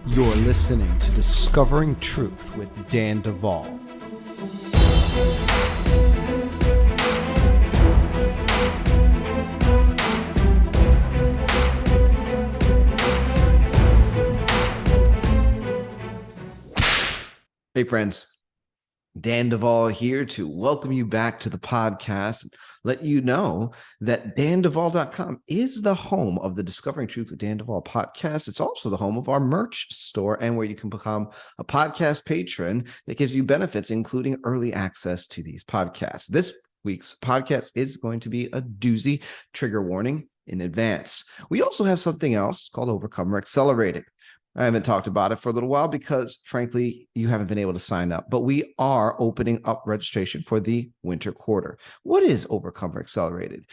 You're listening to Discovering Truth with Dan Duval. Hey friends, Dan Duval here to welcome you back to the podcast. Let you know that danduval.com is the home of the Discovering Truth with Dan Duval podcast. It's also the home of our merch store and where you can become a podcast patron that gives you benefits, including early access to these podcasts. This week's podcast is going to be a doozy, trigger warning in advance. We also have something else called Overcomer Accelerated. I haven't talked about it for a little while because, frankly, you haven't been able to sign up. But we are opening up registration for the winter quarter. What is Overcomer Accelerated?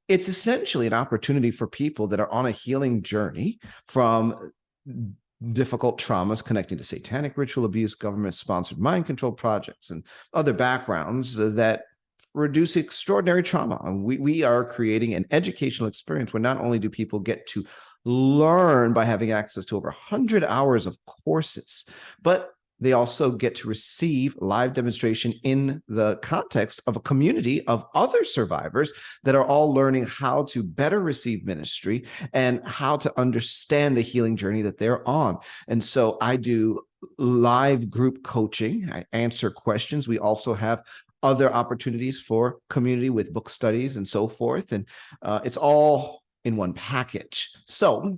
It's essentially an opportunity for people that are on a healing journey from difficult traumas connecting to satanic ritual abuse, government-sponsored mind control projects, and other backgrounds that reduce extraordinary trauma. We are creating an educational experience where not only do people get to learn by having access to over 100 hours of courses, but they also get to receive live demonstration in the context of a community of other survivors that are all learning how to better receive ministry and how to understand the healing journey that they're on. And so I do live group coaching. I answer questions. We also have other opportunities for community with book studies and so forth. And it's all in one package. So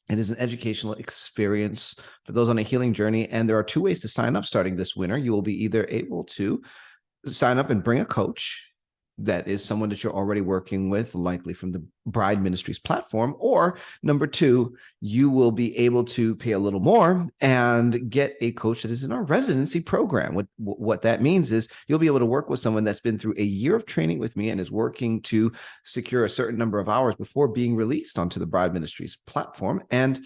it is an educational experience for those on a healing journey. And there are two ways to sign up starting this winter. You will be either able to sign up and bring a coach that is someone that you're already working with, likely from the Bride Ministries platform, or number two, you will be able to pay a little more and get a coach that is in our residency program. What that means is you'll be able to work with someone that's been through a year of training with me and is working to secure a certain number of hours before being released onto the Bride Ministries platform. And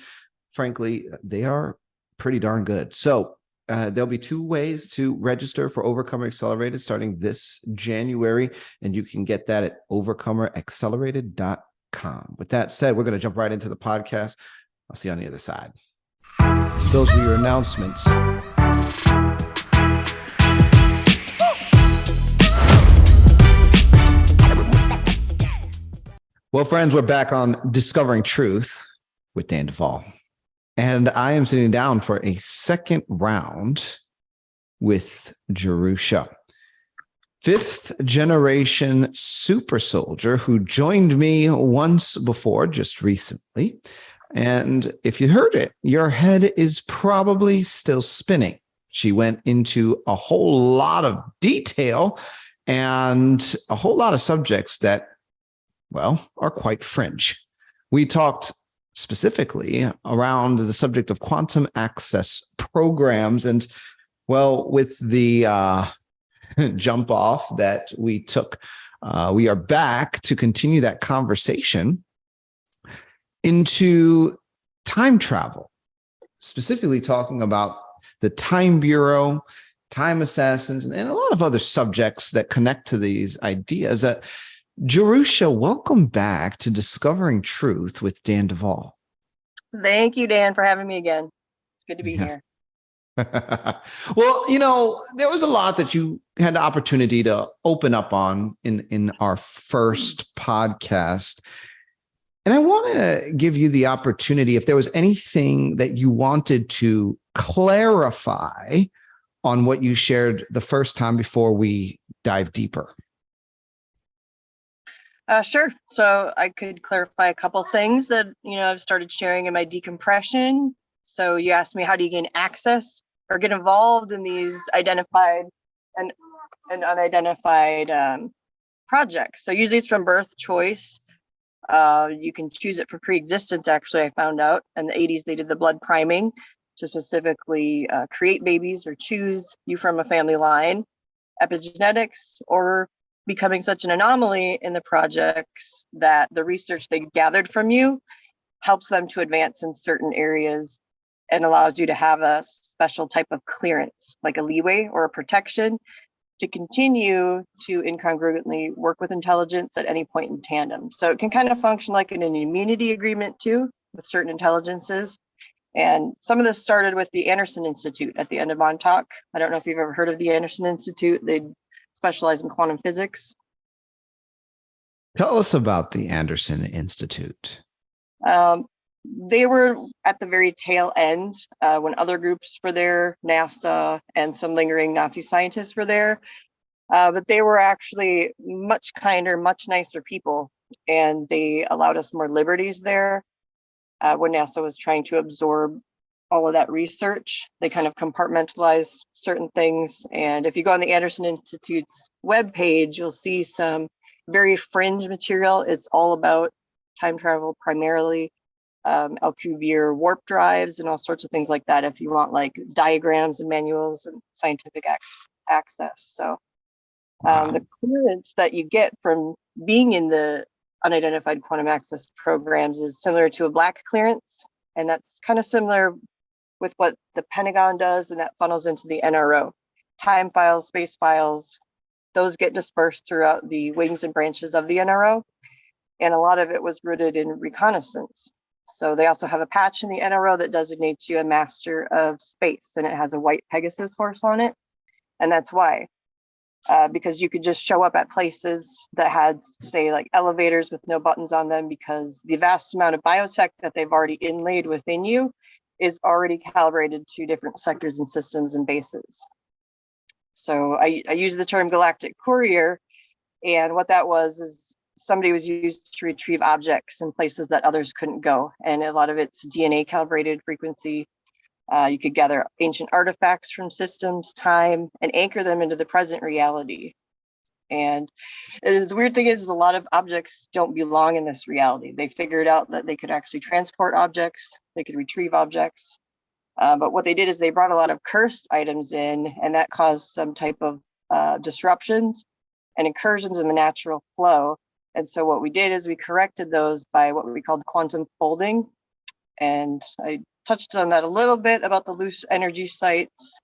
frankly, they are pretty darn good. So there'll be two ways to register for Overcomer Accelerated starting this January, and you can get that at overcomeraccelerated.com. With that said, we're going to jump right into the podcast. I'll see you on the other side. Those were your announcements. Well, friends, we're back on Discovering Truth with Dan Duval. And I am sitting down for a second round with Jerusha, fifth generation Supersoldier who joined me once before, just recently. And if you heard it, your head is probably still spinning. She went into a whole lot of detail and a whole lot of subjects that, well, are quite fringe. We talked specifically around the subject of quantum access programs. And well, with the jump off that we took, we are back to continue that conversation into time travel, specifically talking about the Time Bureau, time assassins, and a lot of other subjects that connect to these ideas. Jerusha, welcome back to Discovering Truth with Dan Duval. Thank you, Dan, for having me again. It's good to be here. Well, there was a lot that you had the opportunity to open up on in our first podcast. And I want to give you the opportunity, if there was anything that you wanted to clarify on what you shared the first time before we dive deeper. Sure. So I could clarify a couple things that, I've started sharing in my decompression. So you asked me, how do you gain access or get involved in these identified and unidentified projects? So usually it's from birth choice. You can choose it for pre-existence, actually, I found out. In the 80s, they did the blood priming to specifically create babies or choose you from a family line, epigenetics, or becoming such an anomaly in the projects that the research they gathered from you helps them to advance in certain areas and allows you to have a special type of clearance, like a leeway or a protection, to continue to incongruently work with intelligence at any point in tandem. So it can kind of function like an immunity agreement too with certain intelligences. And some of this started with the Anderson Institute at the end of Montauk. I don't know if you've ever heard of the Anderson Institute. They specialize in quantum physics. Tell us about the Anderson Institute. They were at the very tail end when other groups were there, NASA and some lingering Nazi scientists were there. But they were actually much kinder, much nicer people. And they allowed us more liberties there. When NASA was trying to absorb all of that research, they kind of compartmentalized certain things. And if you go on the Anderson Institute's webpage, you'll see some very fringe material. It's all about time travel primarily, Alcubierre warp drives and all sorts of things like that if you want like diagrams and manuals and scientific access. So the clearance that you get from being in the unidentified quantum access programs is similar to a black clearance. And that's kind of similar with what the Pentagon does, and that funnels into the NRO. Time files, space files, those get dispersed throughout the wings and branches of the NRO. And a lot of it was rooted in reconnaissance. So they also have a patch in the NRO that designates you a master of space, and it has a white Pegasus horse on it. And that's why. Because you could just show up at places that had, say, like elevators with no buttons on them, because the vast amount of biotech that they've already inlaid within you is already calibrated to different sectors and systems and bases. So I use the term Galactic Courier, and what that was is somebody was used to retrieve objects in places that others couldn't go, and a lot of it's DNA calibrated frequency. You could gather ancient artifacts from systems, time, and anchor them into the present reality. And the weird thing is a lot of objects don't belong in this reality. They figured out that they could actually transport objects, they could retrieve objects. But what they did is they brought a lot of cursed items in, and that caused some type of disruptions and incursions in the natural flow. And so what we did is we corrected those by what we called quantum folding. And I touched on that a little bit about the loose energy sites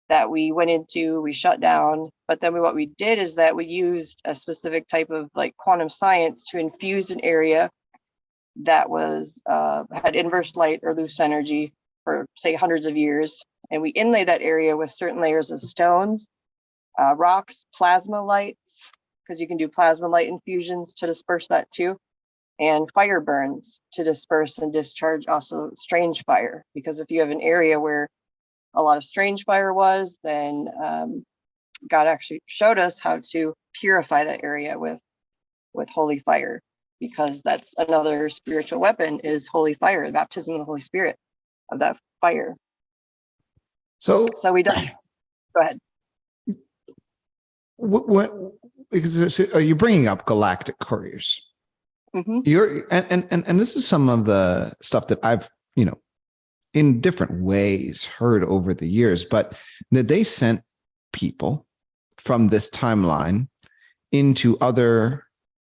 that we went into, we shut down. But then what we did is that we used a specific type of like quantum science to infuse an area that was had inverse light or loose energy for, say, hundreds of years. And we inlaid that area with certain layers of stones, rocks, plasma lights, because you can do plasma light infusions to disperse that too, and fire burns to disperse and discharge also strange fire. Because if you have an area where a lot of strange fire was, then God actually showed us how to purify that area with holy fire, because that's another spiritual weapon is holy fire, the baptism of the Holy Spirit of that fire. So we done. Go ahead. What because you're bringing up Galactic Couriers. Mm-hmm. And this is some of the stuff that I've, in different ways heard over the years, but that they sent people from this timeline into other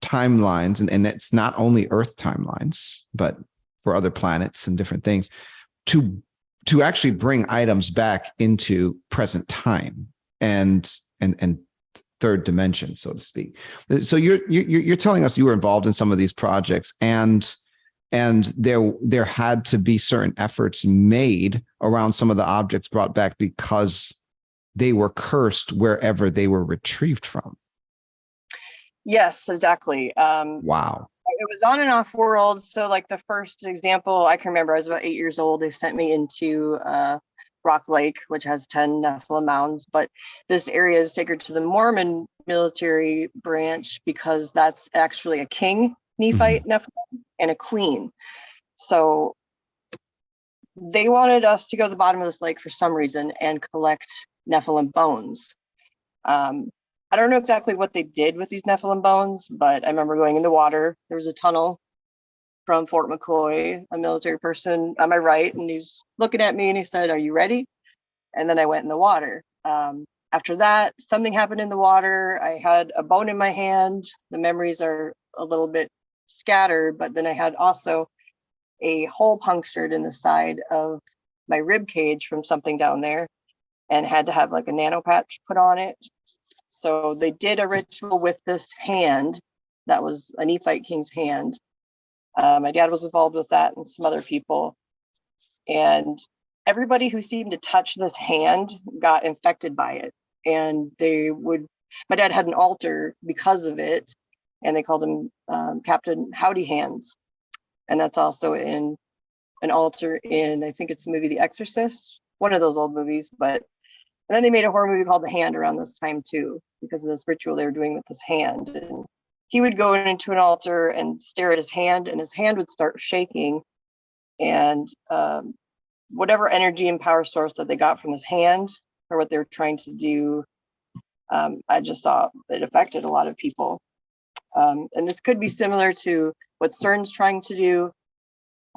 timelines, and it's not only Earth timelines, but for other planets and different things, to actually bring items back into present time and third dimension, so to speak. So you're telling us you were involved in some of these projects, and there had to be certain efforts made around some of the objects brought back because they were cursed wherever they were retrieved from. Yes, exactly. Wow. It was on and off world. So like the first example I can remember, I was about 8 years old. They sent me into Rock Lake, which has 10 Nephilim mounds. But this area is sacred to the Mormon military branch because that's actually a king Nephite Nephilim and a queen. So they wanted us to go to the bottom of this lake for some reason and collect Nephilim bones. I don't know exactly what they did with these Nephilim bones, but I remember going in the water. There was a tunnel from Fort McCoy, a military person on my right, and he was looking at me and he said, "Are you ready?" And then I went in the water. After that, something happened in the water. I had a bone in my hand. The memories are a little bit scattered, but then I had also a hole punctured in the side of my rib cage from something down there, and had to have like a nano patch put on it. So they did a ritual with this hand that was a Nephite king's hand. My dad was involved with that and some other people. And everybody who seemed to touch this hand got infected by it. And my dad had an altar because of it, and they called him Captain Howdy Hands. And that's also in an altar in, I think it's the movie The Exorcist, one of those old movies. But and then they made a horror movie called The Hand around this time too, because of this ritual they were doing with this hand. And he would go into an altar and stare at his hand, and his hand would start shaking. And whatever energy and power source that they got from his hand or what they were trying to do, I just saw it affected a lot of people. And this could be similar to what CERN's trying to do.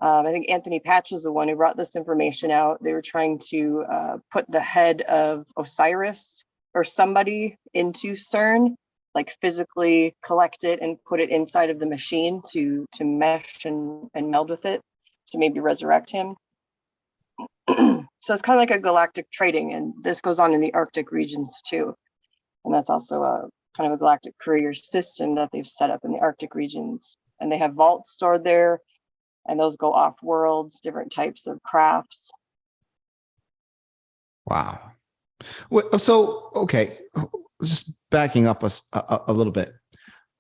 I think Anthony Patch was the one who brought this information out. They were trying to put the head of Osiris or somebody into CERN, like physically collect it and put it inside of the machine to mesh and meld with it to maybe resurrect him. So it's kind of like a galactic trading, and this goes on in the Arctic regions too. And that's also a kind of a galactic courier system that they've set up in the Arctic regions. And they have vaults stored there, and those go off worlds, different types of crafts. Wow. So, okay, just backing up a little bit.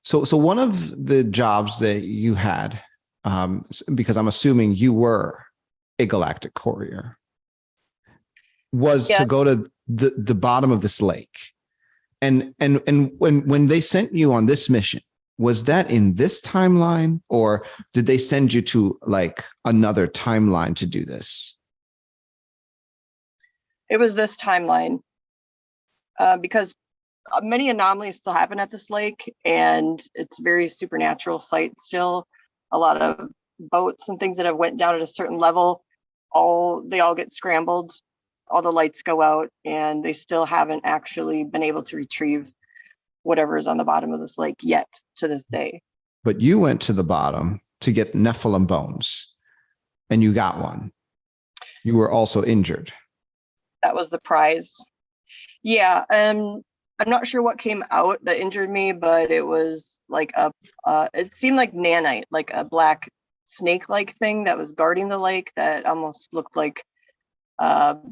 So one of the jobs that you had, because I'm assuming you were a galactic courier, was Yes. to go to the bottom of this lake. And when they sent you on this mission, was that in this timeline, or did they send you to like another timeline to do this? It was this timeline, because many anomalies still happen at this lake, and it's a very supernatural site still. A lot of boats and things that have went down at a certain level, they all get scrambled, all the lights go out, and they still haven't actually been able to retrieve whatever is on the bottom of this lake yet to this day. But you went to the bottom to get Nephilim bones, and you got one. You were also injured. That was the prize. Yeah, I'm not sure what came out that injured me, but it was like it seemed like nanite, like a black snake-like thing that was guarding the lake that almost looked like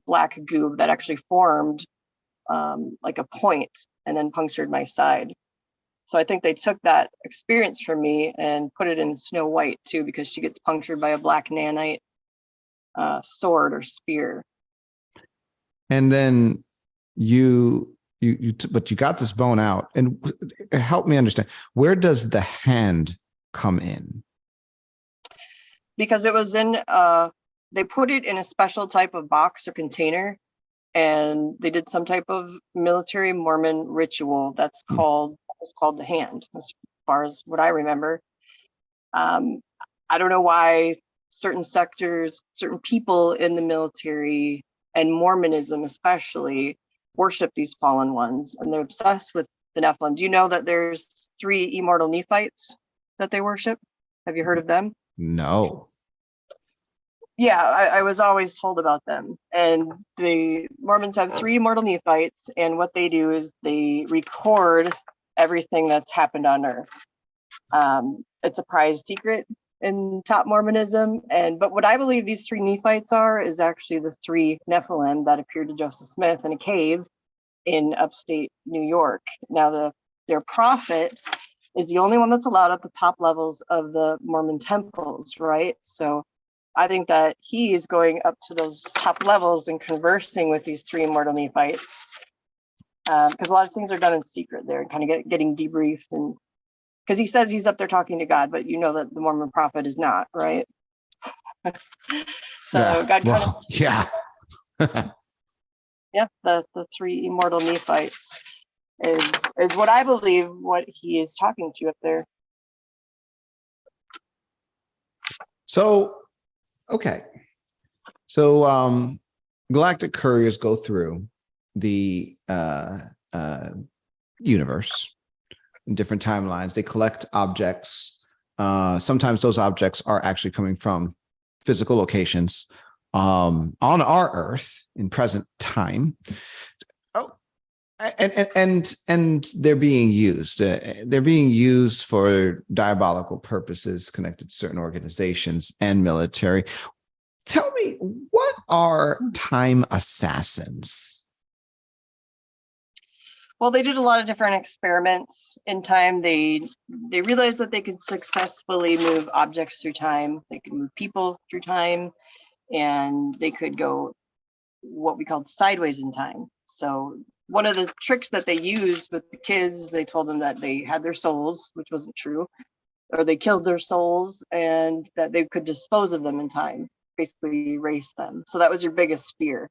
black goo that actually formed like a point and then punctured my side. So I think they took that experience from me and put it in Snow White too, because she gets punctured by a black nanite sword or spear. And then but you got this bone out, and help me understand, where does the hand come in? Because it was in they put it in a special type of box or container, and they did some type of military Mormon ritual that's called the hand, as far as what I remember. I don't know why certain sectors, certain people in the military and Mormonism especially worship these fallen ones, and they're obsessed with the Nephilim. Do you know that there's 3 immortal Nephites that they worship? Have you heard of them? No. Yeah, I was always told about them. And the Mormons have 3 immortal Nephites, and what they do is they record everything that's happened on Earth. It's a prized secret in top Mormonism, but what I believe these 3 Nephites are is actually the 3 Nephilim that appeared to Joseph Smith in a cave in upstate New York. Now their prophet is the only one that's allowed at the top levels of the Mormon temples, right? So I think that he is going up to those top levels and conversing with these 3 immortal Nephites, because a lot of things are done in secret there and kind of getting debriefed, and because he says he's up there talking to God, but you know that the Mormon prophet is not, right? So Yeah. God kind of, yeah. yeah, the 3 immortal Nephites is what I believe what he is talking to up there. So, okay. So Galactic Couriers go through the universe in different timelines. They collect objects. Sometimes those objects are actually coming from physical locations on our Earth in present time. Oh, and they're being used. They're being used for diabolical purposes connected to certain organizations and military. Tell me, what are time assassins? Well, they did a lot of different experiments in time. They realized that they could successfully move objects through time. They could move people through time, and they could go what we called sideways in time. So one of the tricks that they used with the kids, they told them that they had their souls, which wasn't true, or they killed their souls, and that they could dispose of them in time, basically erase them. So that was your biggest fear,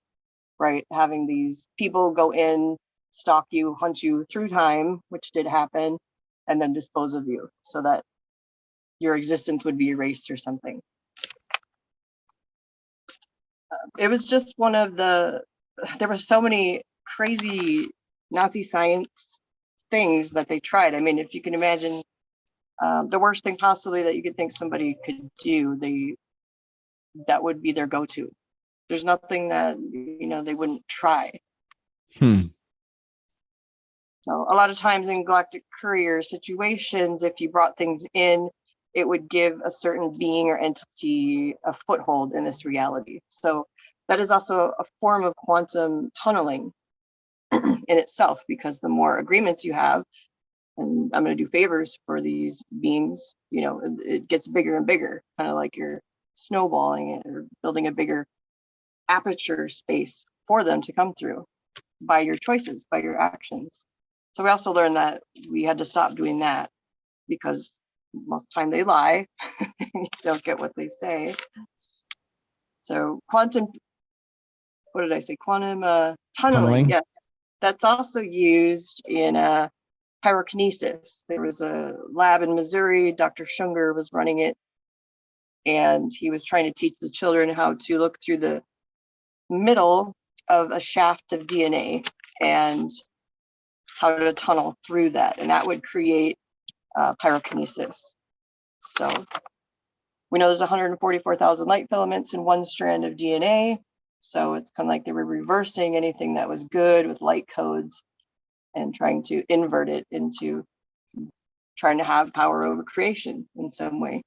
right? Having these people go in, stalk you, hunt you through time, which did happen, and then dispose of you so that your existence would be erased or something. It was just one of there were so many crazy Nazi science things that they tried. I mean, if you can imagine the worst thing possibly that you could think somebody could do, that would be their go-to. There's nothing that, they wouldn't try. So a lot of times in Galactic Courier situations, if you brought things in, it would give a certain being or entity a foothold in this reality. So that is also a form of quantum tunneling in itself, because the more agreements you have, and I'm going to do favors for these beings, it gets bigger and bigger, kind of like you're snowballing it or building a bigger aperture space for them to come through by your choices, by your actions. So we also learned that we had to stop doing that, because most of the time they lie. You don't get what they say. So quantum, what did I say? Quantum tunneling. Yeah, that's also used in pyrokinesis. There was a lab in Missouri. Dr. Schunger was running it, and he was trying to teach the children how to look through the middle of a shaft of DNA and how to tunnel through that, and that would create pyrokinesis. So we know there's 144,000 light filaments in one strand of DNA. So it's kind of like they were reversing anything that was good with light codes and trying to invert it into trying to have power over creation in some way.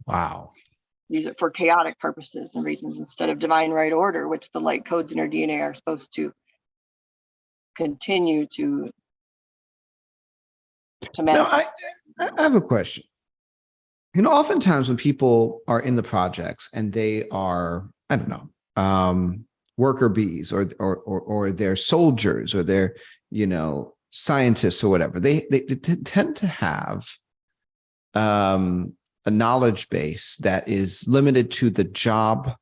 Wow. Use it for chaotic purposes and reasons instead of divine right order, which the light codes in our DNA are supposed to continue to manifest. Now, I have a question. Oftentimes when people are in the projects and they are, I don't know, worker bees or they're soldiers or they're, scientists or whatever, they tend to have a knowledge base that is limited to the job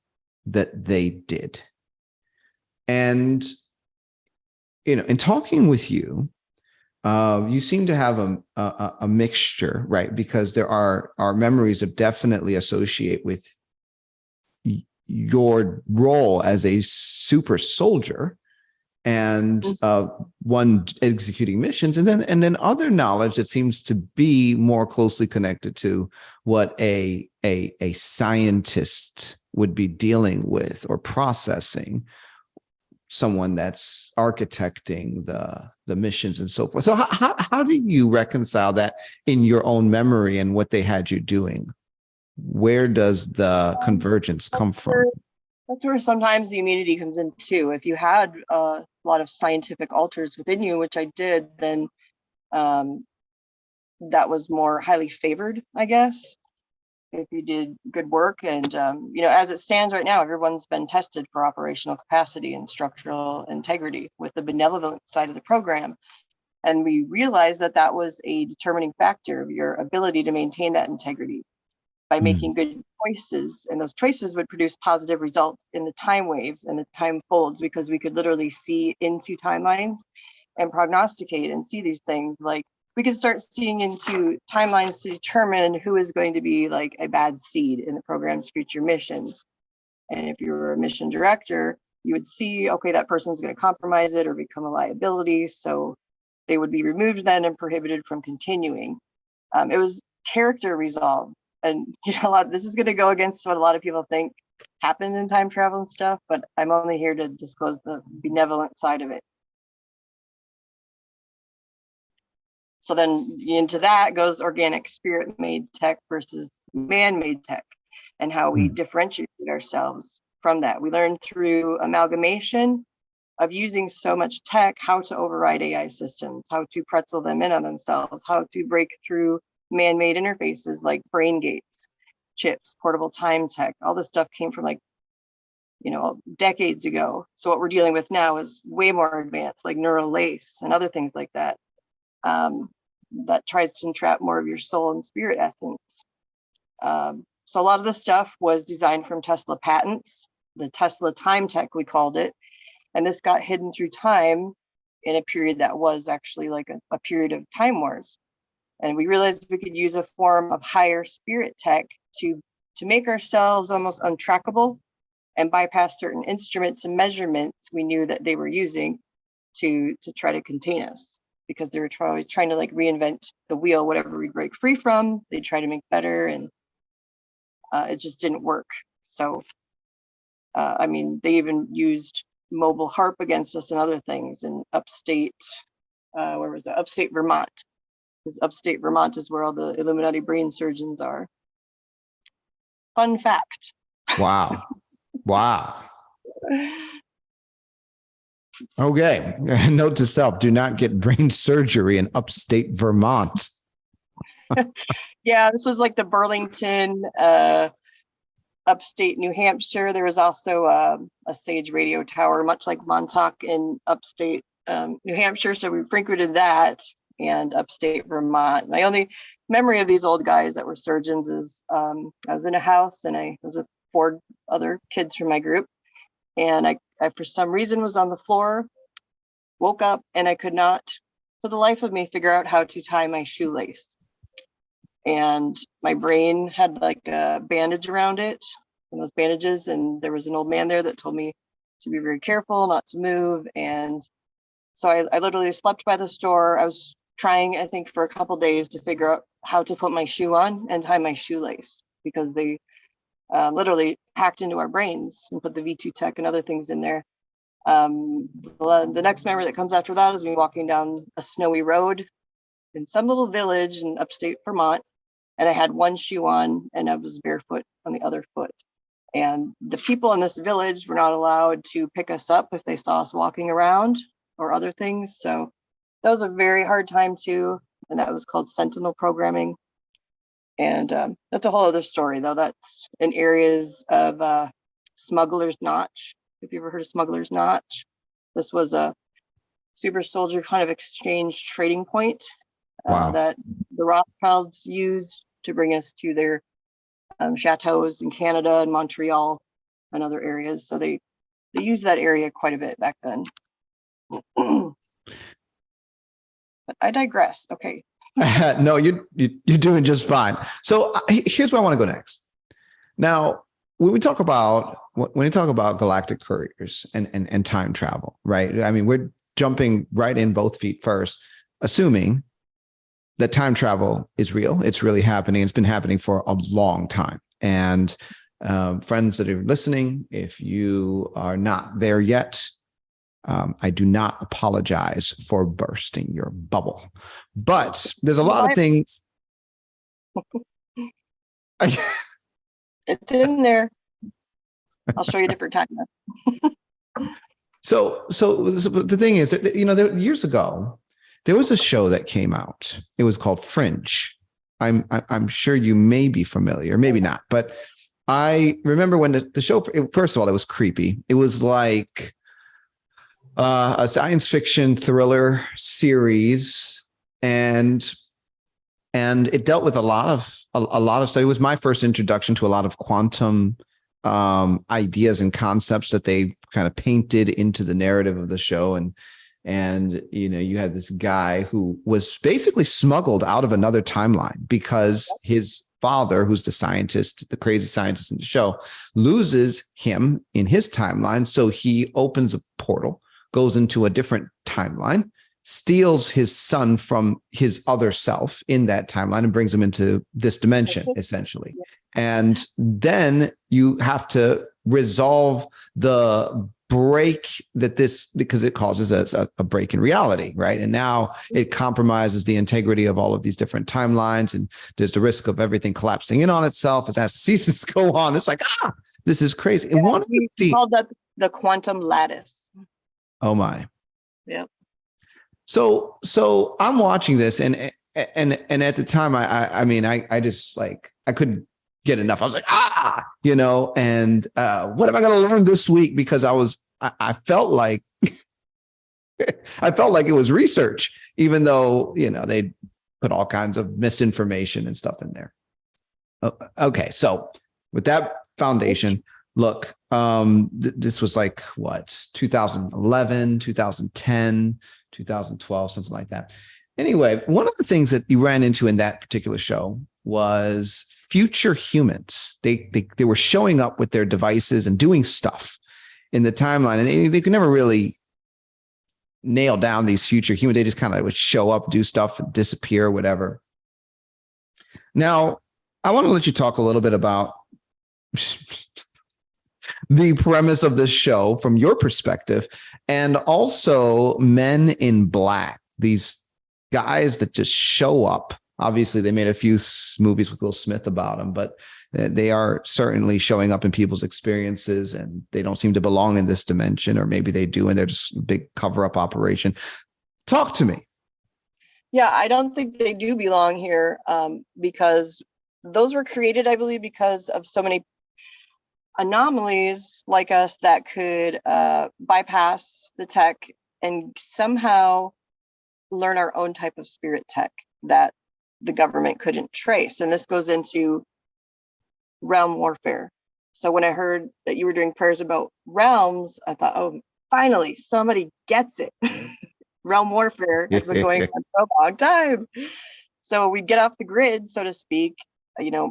that they did. And, in talking with you, you seem to have a mixture, right? Because there are memories that definitely associate with your role as a super soldier and one executing missions, and then other knowledge that seems to be more closely connected to what a scientist would be dealing with or processing, someone that's architecting the missions and so forth. So how do you reconcile that in your own memory and what they had you doing? Where does the convergence come from? That's where sometimes the immunity comes in too. If you had a lot of scientific alters within you, which I did, then that was more highly favored, I guess, if you did good work. And, as it stands right now, everyone's been tested for operational capacity and structural integrity with the benevolent side of the program. And we realized that that was a determining factor of your ability to maintain that integrity by making good choices. And those choices would produce positive results in the time waves and the time folds, because we could literally see into timelines and prognosticate and see these things. Like we could start seeing into timelines to determine who is going to be like a bad seed in the program's future missions. And if you were a mission director, you would see, okay, that person's going to compromise it or become a liability. So they would be removed then and prohibited from continuing. It was character resolve. And this is going to go against what a lot of people think happened in time travel and stuff, but I'm only here to disclose the benevolent side of it. So then into that goes organic spirit-made tech versus man-made tech. and how we differentiated ourselves from that. We learned through amalgamation of using so much tech, how to override AI systems, how to pretzel them in on themselves, how to break through man-made interfaces like brain gates, chips, portable time tech. All this stuff came from like, decades ago. So what we're dealing with now is way more advanced, like neural lace and other things like that, that tries to entrap more of your soul and spirit essence. So a lot of this stuff was designed from Tesla patents, the Tesla time tech, we called it. And this got hidden through time in a period that was actually like a period of time wars. And we realized we could use a form of higher spirit tech to make ourselves almost untrackable and bypass certain instruments and measurements we knew that they were using to try to contain us, because they were trying to like reinvent the wheel. Whatever we break free from, they try to make better, and it just didn't work. So, they even used mobile harp against us and other things in upstate, where was that? Upstate Vermont. Because upstate Vermont is where all the Illuminati brain surgeons are. Fun fact. Wow. Wow. Okay. Note to self, do not get brain surgery in upstate Vermont. Yeah, this was like the Burlington, upstate New Hampshire. There was also a Sage radio tower, much like Montauk in upstate New Hampshire. So we frequented that, and upstate Vermont. My only memory of these old guys that were surgeons is I was in a house and I was with 4 other kids from my group. And I for some reason was on the floor, woke up, and I could not, for the life of me, figure out how to tie my shoelace. And my brain had like a bandage around it, and those bandages, and there was an old man there that told me to be very careful, not to move. And so I literally slept by the store. I was trying, I think, for a couple days to figure out how to put my shoe on and tie my shoelace, because they literally hacked into our brains and put the V2 tech and other things in there. The next memory that comes after that is me walking down a snowy road in some little village in upstate Vermont, and I had one shoe on and I was barefoot on the other foot. And the people in this village were not allowed to pick us up if they saw us walking around or other things. So that was a very hard time too, and that was called sentinel programming. And that's a whole other story, though. That's in areas of Smuggler's Notch. If you ever heard of Smuggler's Notch, this was a Supersoldier kind of exchange trading point that the Rothschilds used to bring us to their chateaus in Canada and Montreal and other areas. So they used that area quite a bit back then. But I digress. Okay. No, you're doing just fine. So here's where I want to go next. Now, when you talk about Galactic Couriers and time travel, right? I mean, we're jumping right in both feet first, assuming that time travel is real. It's really happening. It's been happening for a long time. And friends that are listening, if you are not there yet, I do not apologize for bursting your bubble, but there's a lot of things. It's in there. I'll show you a different time. So the thing is that, years ago, there was a show that came out. It was called Fringe. I'm sure you may be familiar, maybe not, but I remember when the show, first of all, it was creepy. It was like a science fiction thriller series, and it dealt with a lot of stuff. It was my first introduction to a lot of quantum ideas and concepts that they kind of painted into the narrative of the show. And you had this guy who was basically smuggled out of another timeline because his father, who's the crazy scientist in the show, loses him in his timeline. So he opens a portal, goes into a different timeline, steals his son from his other self in that timeline and brings him into this dimension, essentially. And then you have to resolve the break that this, because it causes a break in reality, right? And now it compromises the integrity of all of these different timelines, and there's the risk of everything collapsing in on itself as the seasons go on. It's like, this is crazy. And one of we called that the quantum lattice. Oh my. Yep. So I'm watching this, and at the time, I mean, I just like, I couldn't get enough. I was like, and what am I going to learn this week? Because I felt like, I felt like it was research, even though, they put all kinds of misinformation and stuff in there. Okay. So with that foundation, look, this was like what, 2011, 2010, 2012, something like that. Anyway, one of the things that you ran into in that particular show was future humans. They were showing up with their devices and doing stuff in the timeline, and they could never really nail down these future humans. They just kind of would show up, do stuff, and disappear, whatever. Now, I want to let you talk a little bit about the premise of this show from your perspective, and also Men in Black, these guys that just show up. Obviously, they made a few movies with Will Smith about them, but they are certainly showing up in people's experiences, and they don't seem to belong in this dimension, or maybe they do, and they're just a big cover-up operation. Talk to me. Yeah, I don't think they do belong here, because those were created, I believe, because of so many anomalies like us that could bypass the tech and somehow learn our own type of spirit tech that the government couldn't trace. And this goes into realm warfare. So when I heard that you were doing prayers about realms, I thought, oh, finally, somebody gets it. Realm warfare has been going on for a long time. So we'd get off the grid, so to speak,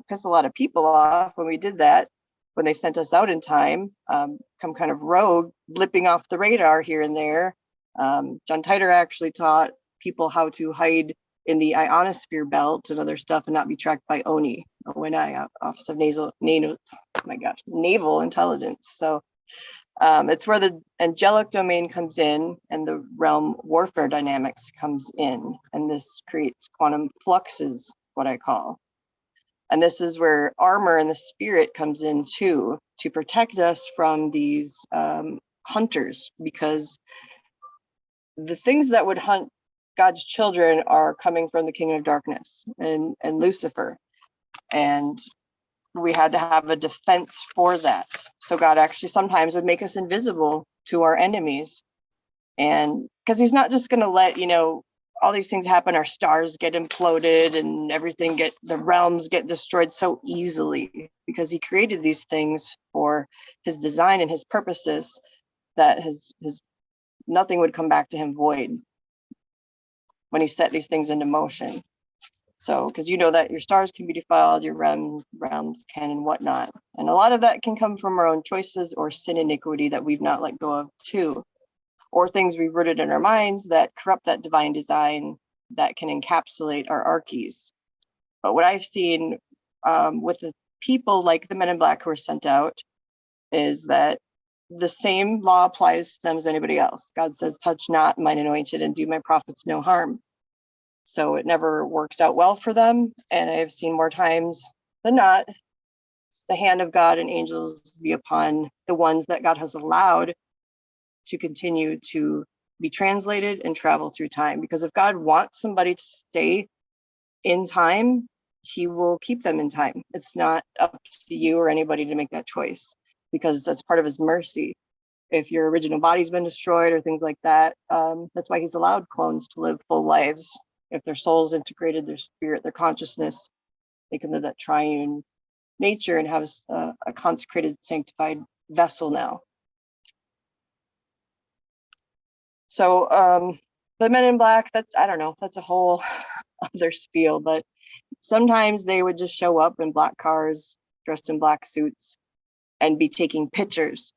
piss a lot of people off when we did that, when they sent us out in time, come kind of rogue, blipping off the radar here and there. John Titor actually taught people how to hide in the ionosphere belt and other stuff and not be tracked by ONI, Office of Naval Intelligence. So it's where the angelic domain comes in and the realm warfare dynamics comes in. And this creates quantum fluxes, what I call. And this is where armor and the spirit comes in too, to protect us from these hunters, because the things that would hunt God's children are coming from the kingdom of darkness and Lucifer. And we had to have a defense for that. So God actually sometimes would make us invisible to our enemies. And because he's not just going to let, all these things happen, our stars get imploded and the realms get destroyed so easily, because he created these things for his design and his purposes, that his nothing would come back to him void when he set these things into motion. So, because that your stars can be defiled, your realms can, and whatnot. And a lot of that can come from our own choices or sin iniquity that we've not let go of too, or things we've rooted in our minds that corrupt that divine design that can encapsulate our archies. But what I've seen with the people like the Men in Black who are sent out is that the same law applies to them as anybody else. God says, touch not mine anointed and do my prophets no harm. So it never works out well for them. And I've seen more times than not, the hand of God and angels be upon the ones that God has allowed to continue to be translated and travel through time. Because if God wants somebody to stay in time, he will keep them in time. It's not up to you or anybody to make that choice, because that's part of his mercy. If your original body's been destroyed or things like that, that's why he's allowed clones to live full lives. If their soul's integrated, their spirit, their consciousness, they can live that triune nature and have a consecrated, sanctified vessel now. So the Men in Black, that's a whole other spiel, but sometimes they would just show up in black cars, dressed in black suits, and be taking pictures.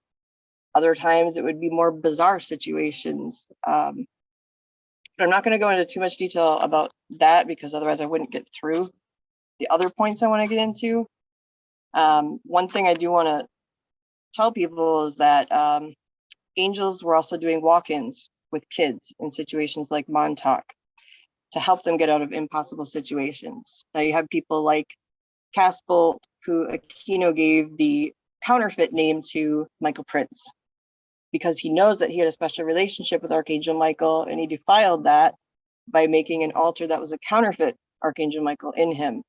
Other times it would be more bizarre situations. But I'm not going to go into too much detail about that, because otherwise I wouldn't get through the other points I want to get into. One thing I do want to tell people is that angels were also doing walk-ins with kids in situations like Montauk to help them get out of impossible situations. Now you have people like Casbolt, who Aquino gave the counterfeit name to Michael Prince, because he knows that he had a special relationship with Archangel Michael, and he defiled that by making an altar that was a counterfeit Archangel Michael in him.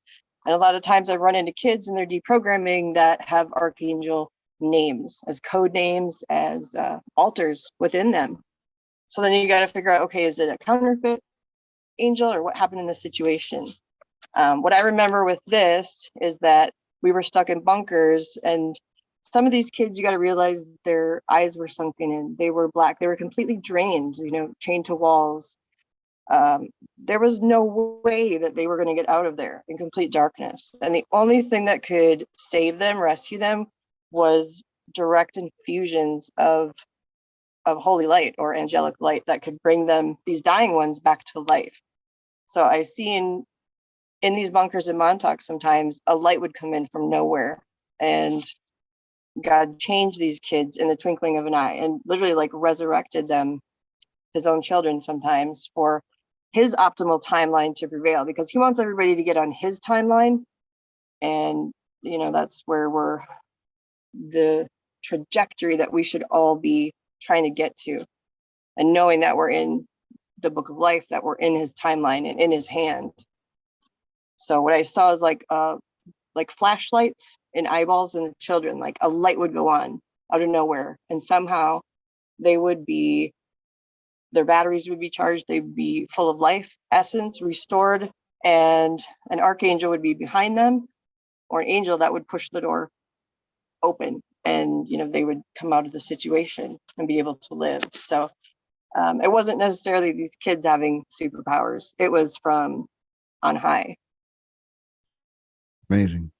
And a lot of times I run into kids and they're deprogramming that have Archangel names as code names, as altars within them. So then you got to figure out, okay, is it a counterfeit angel or what happened in this situation? What I remember with this is that we were stuck in bunkers, and some of these kids, you got to realize their eyes were sunken in. They were black. They were completely drained, chained to walls. There was no way that they were going to get out of there in complete darkness. And the only thing that could save them, rescue them, was direct infusions of holy light or angelic light that could bring them, these dying ones, back to life. So I see in these bunkers in Montauk, sometimes a light would come in from nowhere, and God changed these kids in the twinkling of an eye and literally like resurrected them, his own children sometimes, for his optimal timeline to prevail, because he wants everybody to get on his timeline. And, that's where we're the trajectory that we should all be trying to get to, and knowing that we're in the book of life, that we're in his timeline and in his hand. So what I saw is like flashlights in eyeballs in the children, like a light would go on out of nowhere, and somehow their batteries would be charged, they'd be full of life essence, restored, and an archangel would be behind them, or an angel that would push the door open, and they would come out of the situation and be able to live. So it wasn't necessarily these kids having superpowers, it was from on high. Amazing.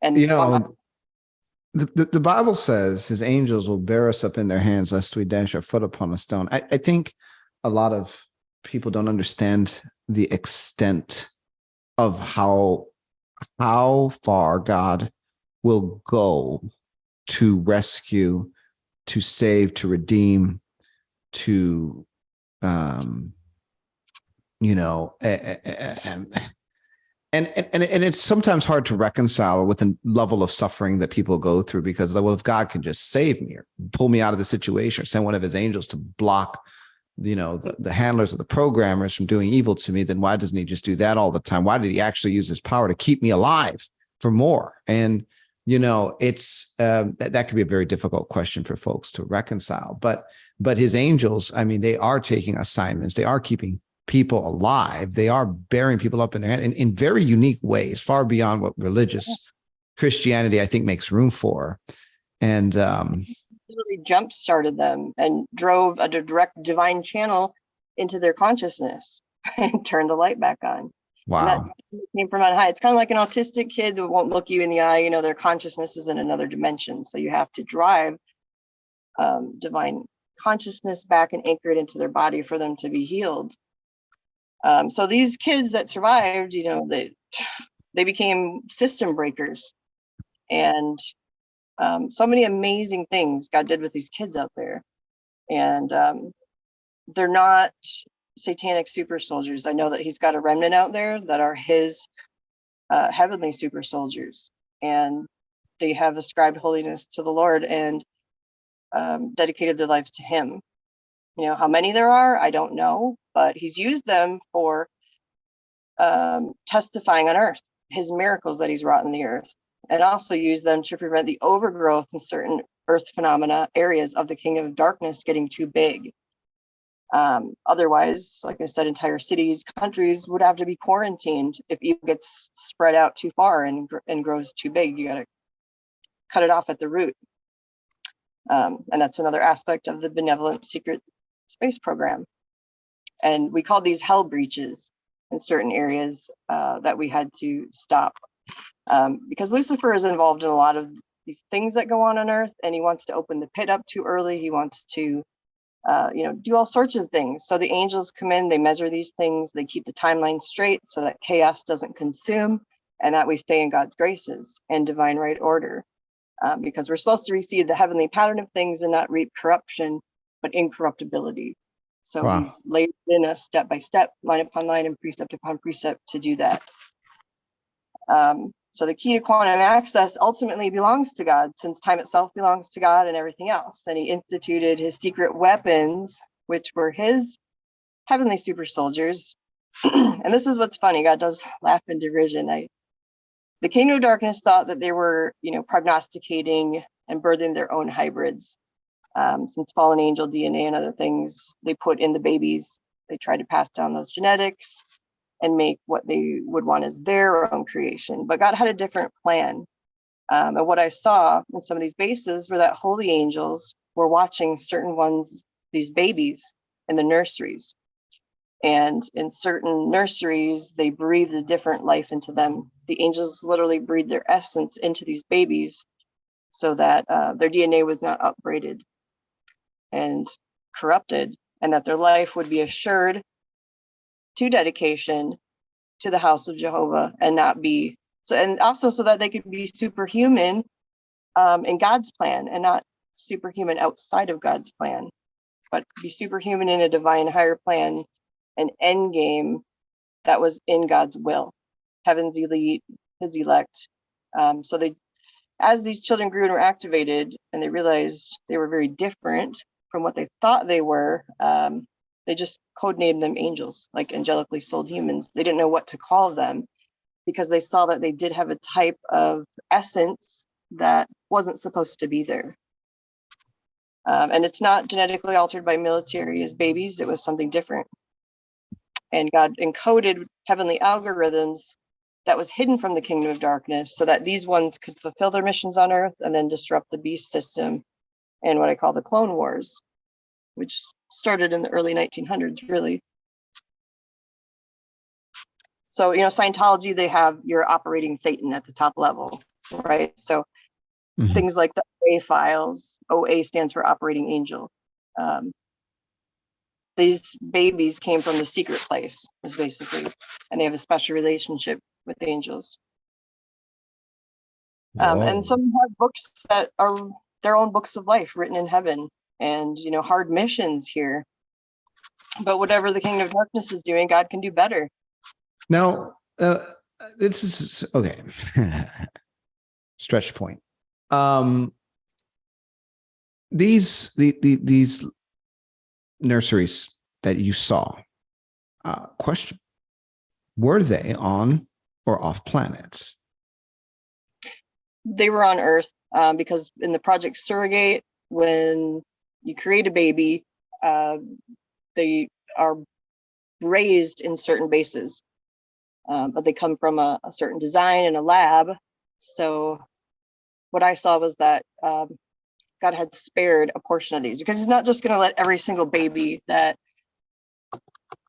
And the Bible says his angels will bear us up in their hands lest we dash our foot upon a stone. I think a lot of people don't understand the extent of how far God will go to rescue, to save, to redeem, to and it's sometimes hard to reconcile with the level of suffering that people go through, because if God can just save me or pull me out of the situation or send one of his angels to block, the handlers or the programmers from doing evil to me, then why doesn't he just do that all the time? Why did he actually use his power to keep me alive for more? And, it's that could be a very difficult question for folks to reconcile. But his angels, they are taking assignments. They are keeping people alive. They are bearing people up in their hand in very unique ways, far beyond what religious Christianity, I think, makes room for. And literally jump started them and drove a direct divine channel into their consciousness and turned the light back on. Wow. And that came from on high. It's kind of like an autistic kid who won't look you in the eye. Their consciousness is in another dimension. So you have to drive divine consciousness back and anchor it into their body for them to be healed. So these kids that survived, they became system breakers, and so many amazing things God did with these kids out there. And they're not satanic super soldiers. I know that he's got a remnant out there that are his heavenly super soldiers, and they have ascribed holiness to the Lord and dedicated their lives to him. How many there are, I don't know, but he's used them for testifying on earth, his miracles that he's wrought in the earth, and also used them to prevent the overgrowth in certain earth phenomena areas of the kingdom of darkness getting too big. Otherwise, like I said, entire cities, countries would have to be quarantined if evil gets spread out too far and grows too big. You got to cut it off at the root. And that's another aspect of the benevolent secret space program. And we call these hell breaches in certain areas that we had to stop, because Lucifer is involved in a lot of these things that go on Earth, and he wants to open the pit up too early. He wants to do all sorts of things. So the angels come in, they measure these things, they keep the timeline straight so that chaos doesn't consume, and that we stay in God's graces and divine right order. because we're supposed to receive the heavenly pattern of things and not reap corruption, but incorruptibility. So Wow. he's laid in us step by step, line upon line, and precept upon precept to do that. So the key to quantum access ultimately belongs to God, since time itself belongs to God and everything else. And he instituted his secret weapons, which were his heavenly super soldiers. And this is what's funny. God does laugh in derision. The kingdom of darkness thought that they were, prognosticating and birthing their own hybrids. Since fallen angel DNA and other things they put in the babies, they tried to pass down those genetics and make what they would want as their own creation. But God had a different plan. And what I saw in some of these bases were that holy angels were watching certain ones, these babies, in the nurseries. And in certain nurseries, they breathed a different life into them. The angels literally breathed their essence into these babies so that their DNA was not upbraided and corrupted, and that their life would be assured to dedication to the house of Jehovah, and not be so, and also so that they could be superhuman in God's plan, and not superhuman outside of God's plan, but be superhuman in a divine higher plan, an end game that was in God's will, heaven's elite, his elect. So they, as these children grew and were activated, and they realized they were very different from what they thought they were, they just codenamed them angels, like angelically sold humans. They didn't know what to call them because they saw that they did have a type of essence that wasn't supposed to be there. And it's not genetically altered by military as babies. It was something different. And God encoded heavenly algorithms that was hidden from the kingdom of darkness so that these ones could fulfill their missions on Earth and then disrupt the beast system and what I call the Clone Wars, which started in the early 1900s, really. So, Scientology, they have your operating Satan at the top level, right? So things like the OA files, OA stands for operating angel. These babies came from the secret place, is basically, and they have a special relationship with angels. And some have books that are their own books of life written in heaven, and hard missions here. But whatever the kingdom of darkness is doing, God can do better. Now, this is okay. Stretch point. These nurseries that you saw, question: were they on or off planets? They were on Earth, because in the Project Surrogate, when you create a baby, they are raised in certain bases, but they come from a certain design in a lab. So what I saw was that God had spared a portion of these, because he's not just going to let every single baby that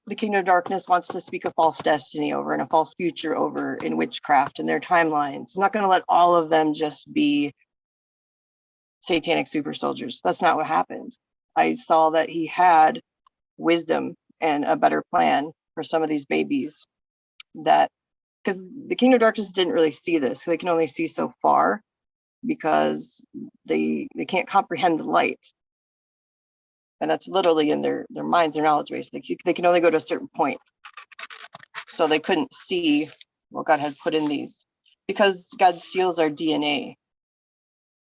the kingdom of darkness wants to speak a false destiny over and a false future over in witchcraft and their timelines. He's not going to let all of them just be satanic super soldiers. That's not what happened. I saw that he had wisdom and a better plan for some of these babies, that because the kingdom of darkness didn't really see this. So they can only see so far because they can't comprehend the light. And that's literally in their minds, their knowledge base. They can only go to a certain point. So they couldn't see what God had put in these, because God seals our DNA.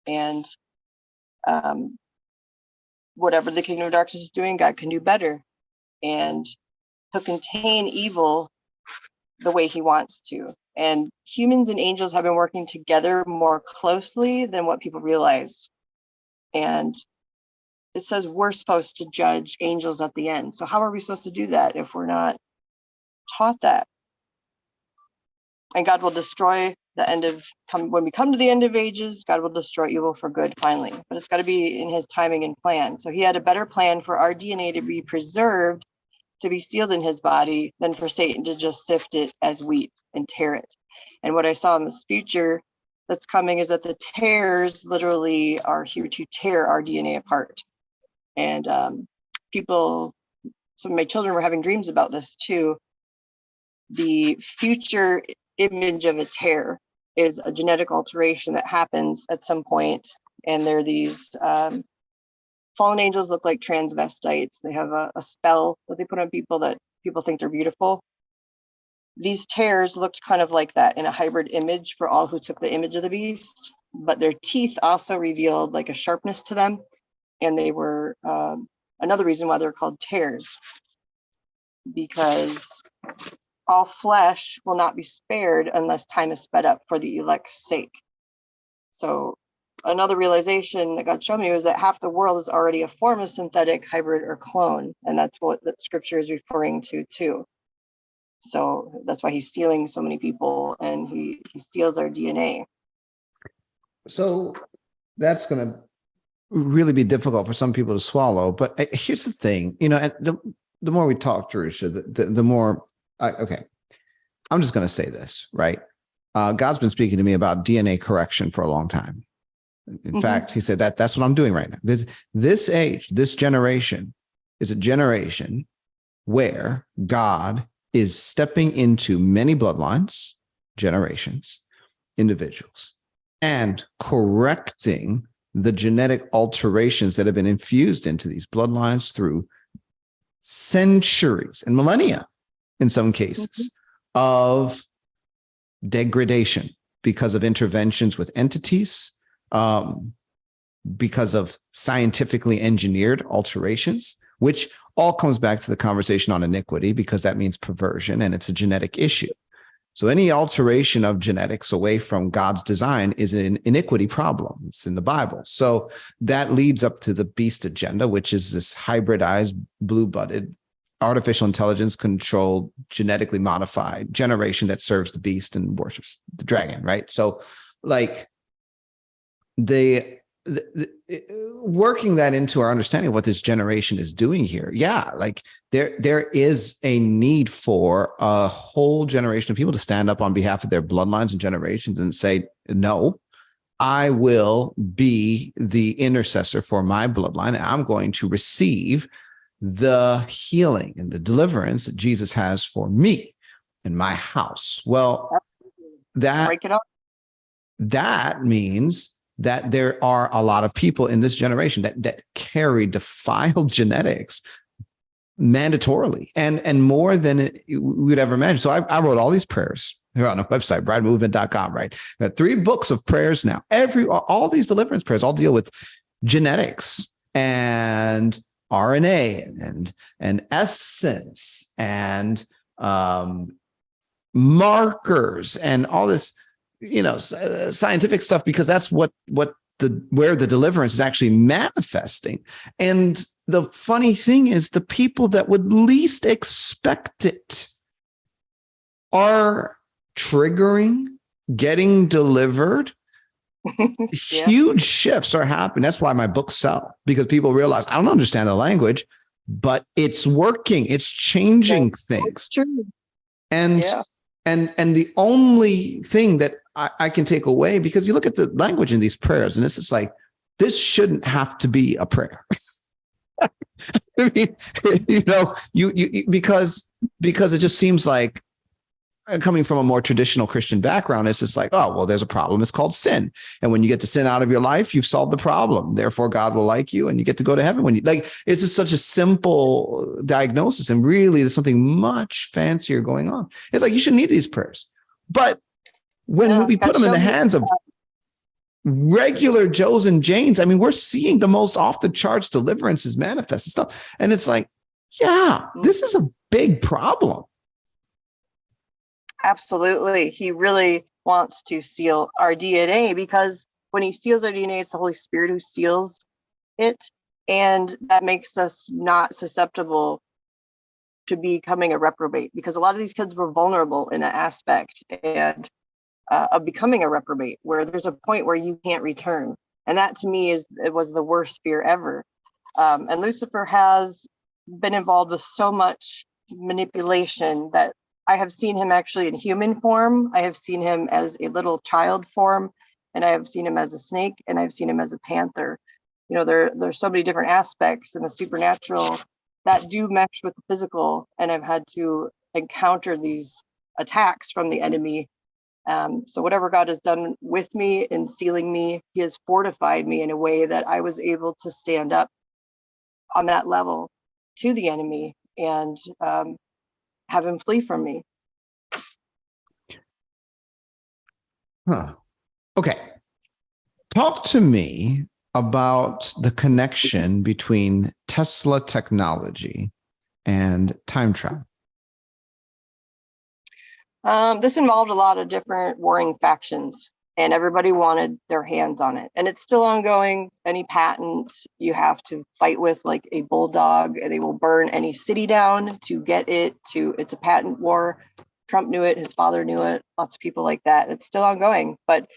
And whatever the kingdom of darkness is doing, God can do better. And he'll contain evil the way he wants to. And humans and angels have been working together more closely than what people realize. And it says we're supposed to judge angels at the end. So how are we supposed to do that if we're not taught that? And God will destroy the end of, when we come to the end of ages, God will destroy evil for good finally. But it's got to be in his timing and plan. So he had a better plan for our DNA to be preserved, to be sealed in his body, than for Satan to just sift it as wheat and tear it. And what I saw in this future that's coming is that the tears literally are here to tear our DNA apart. And some of my children were having dreams about this too. The future image of a tear is a genetic alteration that happens at some point, and they're these fallen angels look like transvestites. They have a spell that they put on people that people think they're beautiful. These tears looked kind of like that in a hybrid image for all who took the image of the beast, but their teeth also revealed like a sharpness to them, and they were another reason why they're called tears, because all flesh will not be spared unless time is sped up for the elect's sake. So another realization that God showed me was that half the world is already a form of synthetic, hybrid, or clone. And that's what the scripture is referring to too. So that's why he's sealing so many people, and he seals our DNA. So that's going to really be difficult for some people to swallow. But here's the thing, the more we talk, Jerusha, the more, okay, I'm just going to say this, right? God's been speaking to me about DNA correction for a long time. In fact, he said that's what I'm doing right now. This age, this generation is a generation where God is stepping into many bloodlines, generations, individuals, and correcting the genetic alterations that have been infused into these bloodlines through centuries and millennia, in some cases, of degradation because of interventions with entities, because of scientifically engineered alterations, which all comes back to the conversation on iniquity, because that means perversion and it's a genetic issue. So any alteration of genetics away from God's design is an iniquity problem. It's in the Bible. So that leads up to the beast agenda, which is this hybridized, blue-blooded, artificial intelligence controlled, genetically modified generation that serves the beast and worships the dragon, right? So like the working that into our understanding of what this generation is doing here. Yeah, like there is a need for a whole generation of people to stand up on behalf of their bloodlines and generations and say, no, I will be the intercessor for my bloodline. And I'm going to receive the healing and the deliverance that Jesus has for me and my house. Well, that means that there are a lot of people in this generation that carry defiled genetics mandatorily and more than we would ever imagine. So I wrote all these prayers here on the website, bridemovement.com, right? Got 3 books of prayers now. All these deliverance prayers all deal with genetics and RNA and essence and markers and all this, scientific stuff, because that's where the deliverance is actually manifesting. And the funny thing is, the people that would least expect it are triggering, getting delivered. Yeah. Huge shifts are happening. That's why my books sell, because people realize I don't understand the language, but it's working. It's changing things. True. And yeah. And the only thing that I can take away, because you look at the language in these prayers, and it's like, this shouldn't have to be a prayer. I mean, because it just seems like, coming from a more traditional Christian background, it's just like, oh, well, there's a problem. It's called sin. And when you get the sin out of your life, you've solved the problem. Therefore, God will like you and you get to go to heaven. It's just such a simple diagnosis. And really, there's something much fancier going on. It's like, you should need these prayers. But when we put them in the hands of regular Joes and Janes, I mean, we're seeing the most off the charts deliverances manifest and stuff. And it's like, yeah, this is a big problem. Absolutely. He really wants to seal our DNA, because when he seals our DNA, it's the Holy Spirit who seals it. And that makes us not susceptible to becoming a reprobate, because a lot of these kids were vulnerable in an aspect and of becoming a reprobate, where there's a point where you can't return. And that to me was the worst fear ever. And Lucifer has been involved with so much manipulation that I have seen him actually in human form. I have seen him as a little child form, and I have seen him as a snake, and I've seen him as a panther. There's so many different aspects in the supernatural that do mesh with the physical, and I've had to encounter these attacks from the enemy So whatever God has done with me in sealing me, he has fortified me in a way that I was able to stand up on that level to the enemy and have him flee from me. Huh. Okay. Talk to me about the connection between Tesla technology and time travel. This involved a lot of different warring factions, and everybody wanted their hands on it. And it's still ongoing. Any patent you have to fight with like a bulldog, and they will burn any city down to get it to, it's a patent war. Trump knew it, his father knew it, lots of people like that. It's still ongoing, but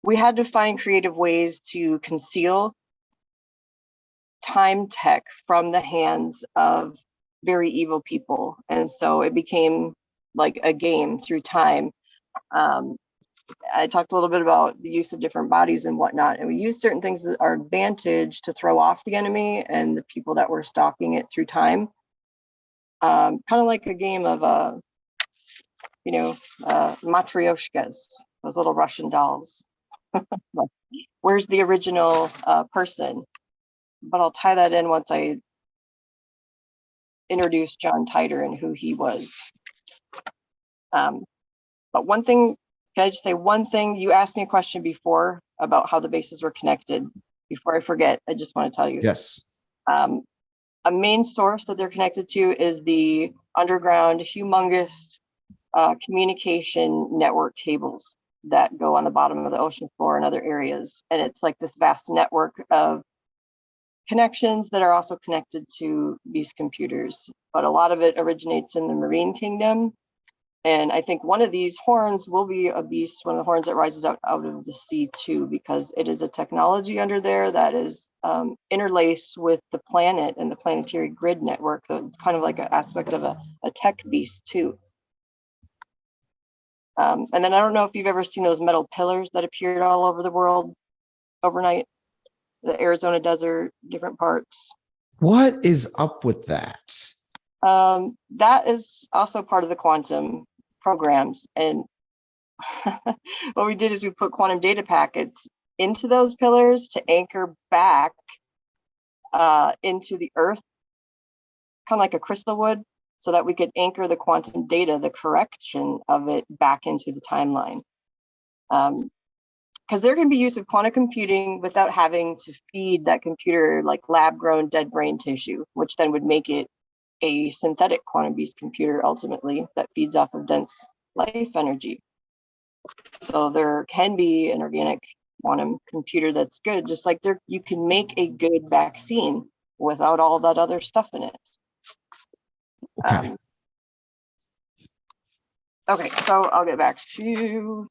we had to find creative ways to conceal time tech from the hands of very evil people. And so it became like a game through time. I talked a little bit about the use of different bodies and whatnot, and we used certain things that are advantage to throw off the enemy and the people that were stalking it through time. Kind of like a game of, matryoshkas, those little Russian dolls. Where's the original person? But I'll tie that in once I introduce John Titor and who he was. But one thing, can I just say one thing? You asked me a question before about how the bases were connected. Before I forget, I just want to tell you. Yes. A main source that they're connected to is the underground, humongous communication network cables that go on the bottom of the ocean floor and other areas. And it's like this vast network of connections that are also connected to these computers. But a lot of it originates in the marine kingdom. And I think one of these horns will be a beast, one of the horns that rises out of the sea too, because it is a technology under there that is interlaced with the planet and the planetary grid network. So it's kind of like an aspect of a tech beast too. And then I don't know if you've ever seen those metal pillars that appeared all over the world overnight, the Arizona desert, different parts. What is up with that? That is also part of the quantum programs. And what we did is we put quantum data packets into those pillars to anchor back into the earth, kind of like a crystal would, so that we could anchor the quantum data, the correction of it, back into the timeline. Because there can be use of quantum computing without having to feed that computer like lab-grown dead brain tissue, which then would make it a synthetic quantum-based computer ultimately that feeds off of dense life energy. So there can be an organic quantum computer that's good, just like you can make a good vaccine without all that other stuff in it. Okay. Okay, so I'll get back to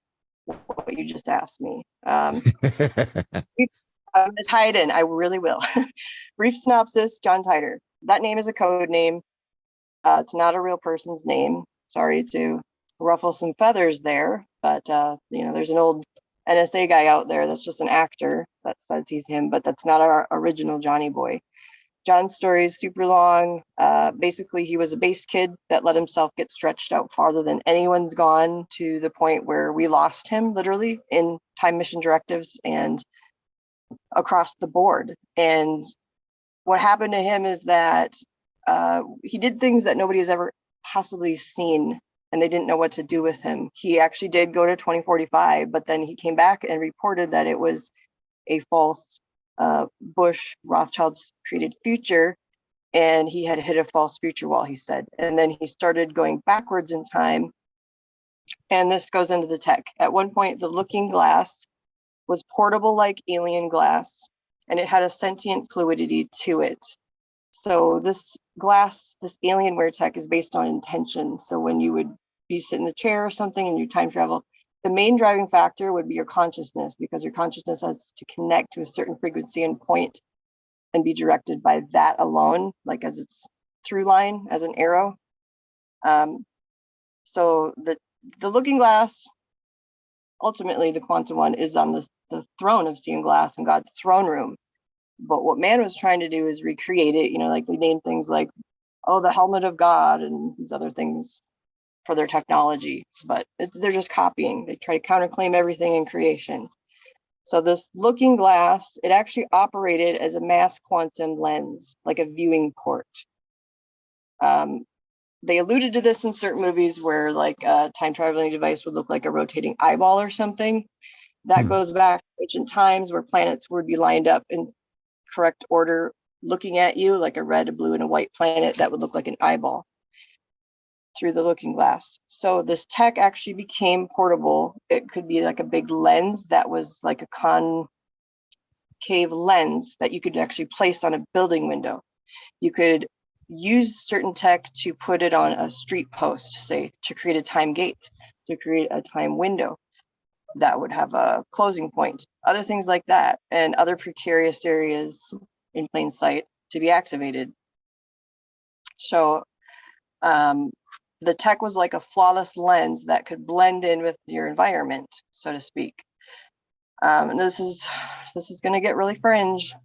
what you just asked me. I'm going to tie it in. I really will. Brief synopsis, John Titor. That name is a code name. It's not a real person's name. Sorry to ruffle some feathers there, but there's an old NSA guy out there that's just an actor that says he's him, but that's not our original Johnny boy. John's story is super long. Basically, he was a base kid that let himself get stretched out farther than anyone's gone, to the point where we lost him literally in time mission directives and across the board. And what happened to him is that he did things that nobody has ever possibly seen, and they didn't know what to do with him. He actually did go to 2045, but then he came back and reported that it was a false Bush Rothschild's created future, and he had hit a false future wall, he said. And then he started going backwards in time, and this goes into the tech. At one point, the looking glass was portable like alien glass, and it had a sentient fluidity to it. So this glass, this Alienware tech, is based on intention. So when you would be sitting in a chair or something and you time travel, the main driving factor would be your consciousness, because your consciousness has to connect to a certain frequency and point and be directed by that alone, like as its through line, as an arrow. So the looking glass, ultimately the quantum one, is on the throne of seeing glass in God's throne room. But what man was trying to do is recreate it, like we named things like, the helmet of God and these other things, for their technology, but they're just copying. They try to counterclaim everything in creation. So this looking glass, it actually operated as a mass quantum lens, like a viewing port. They alluded to this in certain movies where like a time traveling device would look like a rotating eyeball or something. That goes back to ancient times where planets would be lined up in correct order, looking at you, like a red, a blue, and a white planet that would look like an eyeball through the looking glass. So this tech actually became portable. It could be like a big lens that was like a concave lens that you could actually place on a building window. You could use certain tech to put it on a street post, say, to create a time gate, to create a time window that would have a closing point, other things like that, and other precarious areas in plain sight to be activated. So the tech was like a flawless lens that could blend in with your environment, so to speak. And this is going to get really fringe.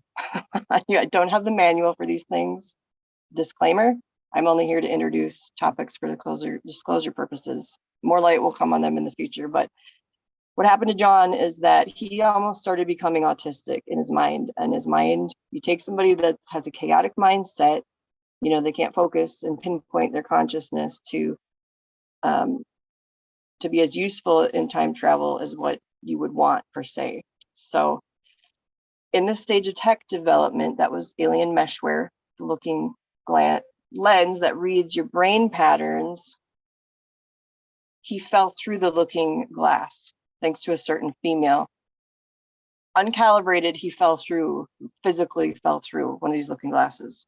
I don't have the manual for these things. Disclaimer, I'm only here to introduce topics for disclosure purposes. More light will come on them in the future. But what happened to John is that he almost started becoming autistic in his mind. And his mind, you take somebody that has a chaotic mindset, they can't focus and pinpoint their consciousness to be as useful in time travel as what you would want, per se. So in this stage of tech development, that was alien meshware, looking lens that reads your brain patterns, he fell through the looking glass thanks to a certain female. Uncalibrated, he physically fell through one of these looking glasses.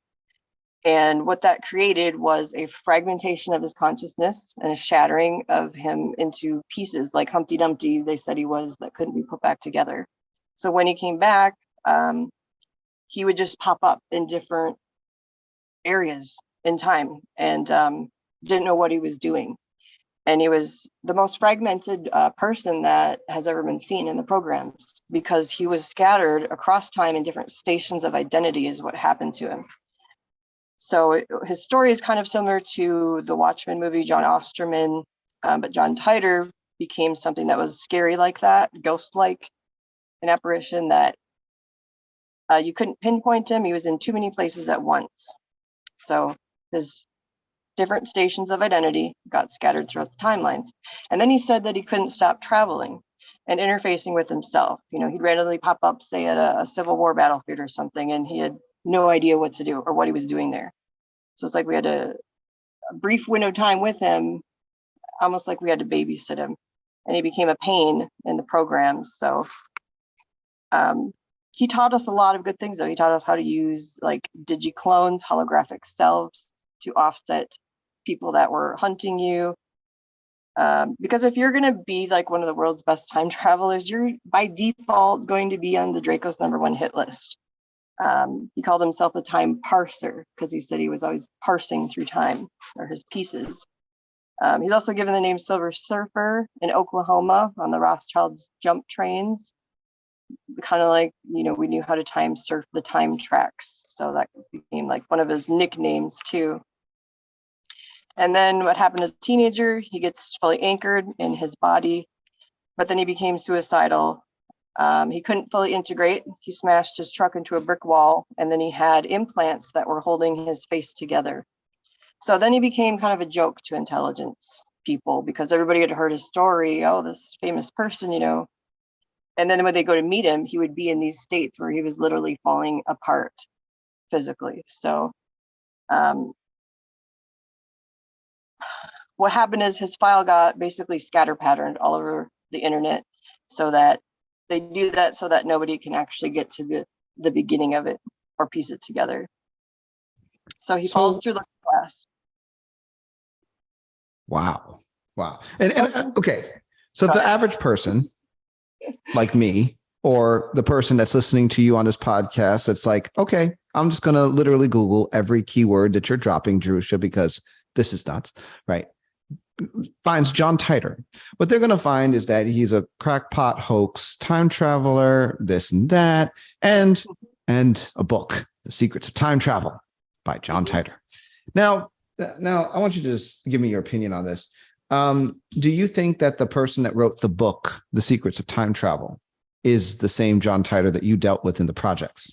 And what that created was a fragmentation of his consciousness and a shattering of him into pieces, like Humpty Dumpty, they said he was, that couldn't be put back together. So when he came back, he would just pop up in different areas in time and didn't know what he was doing. And he was the most fragmented person that has ever been seen in the programs, because he was scattered across time in different stations of identity is what happened to him. So his story is kind of similar to the Watchmen movie, John Osterman, but John Titor became something that was scary like that, ghost-like, an apparition that you couldn't pinpoint him. He was in too many places at once. So his different stations of identity got scattered throughout the timelines. And then he said that he couldn't stop traveling and interfacing with himself. He'd randomly pop up, say, at a Civil War battlefield or something, and he had no idea what to do or what he was doing there. So it's like we had a brief window of time with him, almost like we had to babysit him. And he became a pain in the programs. So he taught us a lot of good things, though. He taught us how to use like digiclones, holographic selves, to offset people that were hunting you. Because if you're going to be like one of the world's best time travelers, you're by default going to be on the Draco's #1 hit list. He called himself a time parser because he said he was always parsing through time, or his pieces. He's also given the name Silver Surfer in Oklahoma on the Rothschild's jump trains. Kind of like, we knew how to time surf the time tracks. So that became like one of his nicknames too. And then what happened as a teenager, he gets fully anchored in his body, but then he became suicidal. He couldn't fully integrate. He smashed his truck into a brick wall, and then he had implants that were holding his face together. So then he became kind of a joke to intelligence people, because everybody had heard his story. Oh, this famous person, And then when they go to meet him, he would be in these states where he was literally falling apart physically. So what happened is his file got basically scatter patterned all over the internet, so that they do that so that nobody can actually get to the beginning of it or piece it together. So he falls through the glass. Wow. And okay. So the average person like me, or the person that's listening to you on this podcast, that's like, okay, I'm just going to literally Google every keyword that you're dropping, Jerusha, because this is nuts, right? Finds John Titor. What they're going to find is that he's a crackpot hoax time traveler, this and that, and a book, The Secrets of Time Travel by John Titor. Now, I want you to just give me your opinion on this. Do you think that the person that wrote the book, The Secrets of Time Travel, is the same John Titor that you dealt with in the projects?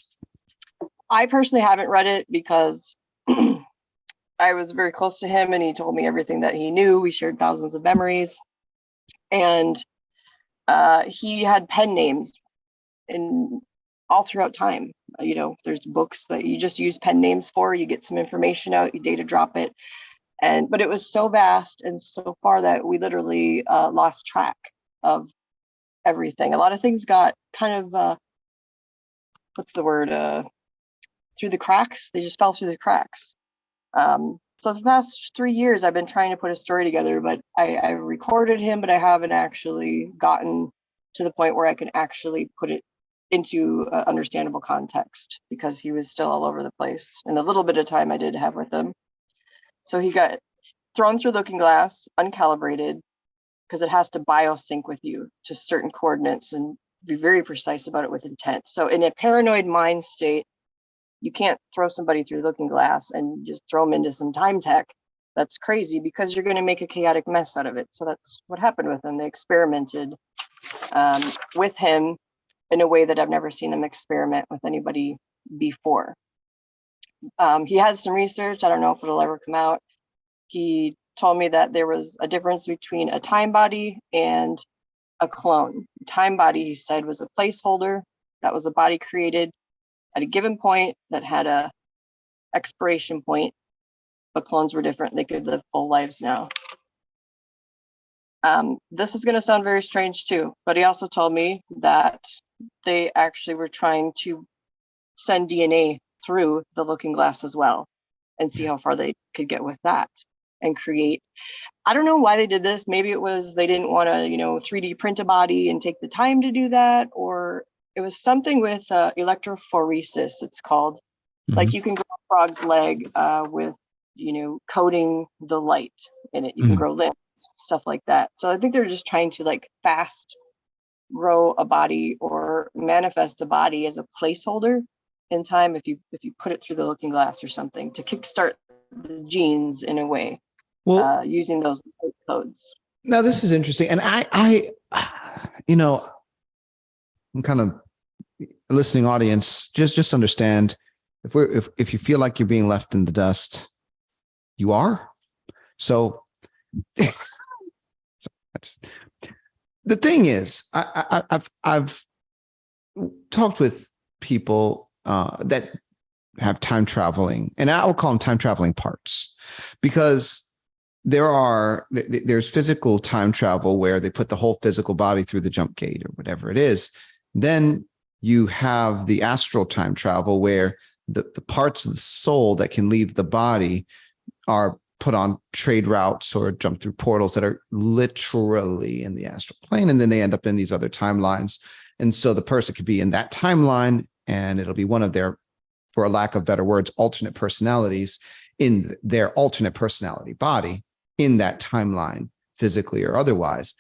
I personally haven't read it because I was very close to him and he told me everything that he knew. We shared thousands of memories. And he had pen names in all throughout time. There's books that you just use pen names for. You get some information out, you data drop it. But it was so vast and so far that we literally lost track of everything. A lot of things got kind of, what's the word? Through the cracks. They just fell through the cracks. So the past 3 years, I've been trying to put a story together, but I recorded him, but I haven't actually gotten to the point where I can actually put it into understandable context because he was still all over the place in the little bit of time I did have with him. So he got thrown through Looking Glass, uncalibrated, because it has to biosync with you to certain coordinates and be very precise about it with intent. So in a paranoid mind state, you can't throw somebody through Looking Glass and just throw them into some time tech. That's crazy because you're going to make a chaotic mess out of it. So that's what happened with him. They experimented with him in a way that I've never seen them experiment with anybody before. He had some research. I don't know if it'll ever come out. He told me that there was a difference between a time body and a clone. Time body, he said, was a placeholder. That was a body created at a given point that had a expiration point, but clones were different. They could live full lives now. This is going to sound very strange too, but he also told me that they actually were trying to send DNA through the Looking Glass as well and see how far they could get with that and create. I don't know why they did this. Maybe it was they didn't want to, 3D print a body and take the time to do that, or it was something with electrophoresis, it's called. Mm-hmm. Like you can grow a frog's leg with, coating the light in it. You can grow limbs, stuff like that. So I think they're just trying to fast grow a body or manifest a body as a placeholder in time if you put it through the Looking Glass or something to kickstart the genes in a way, using those codes. Now this is interesting, and I I'm kind of listening audience. Just understand if you feel like you're being left in the dust, you are. So the thing is, I've talked with people that have time traveling, and I will call them time traveling parts, because there's physical time travel where they put the whole physical body through the jump gate or whatever it is. Then you have the astral time travel where the parts of the soul that can leave the body are put on trade routes or jump through portals that are literally in the astral plane, and then they end up in these other timelines. And so the person could be in that timeline, and it'll be one of their, for a lack of better words, alternate personalities in their alternate personality body in that timeline, physically or otherwise,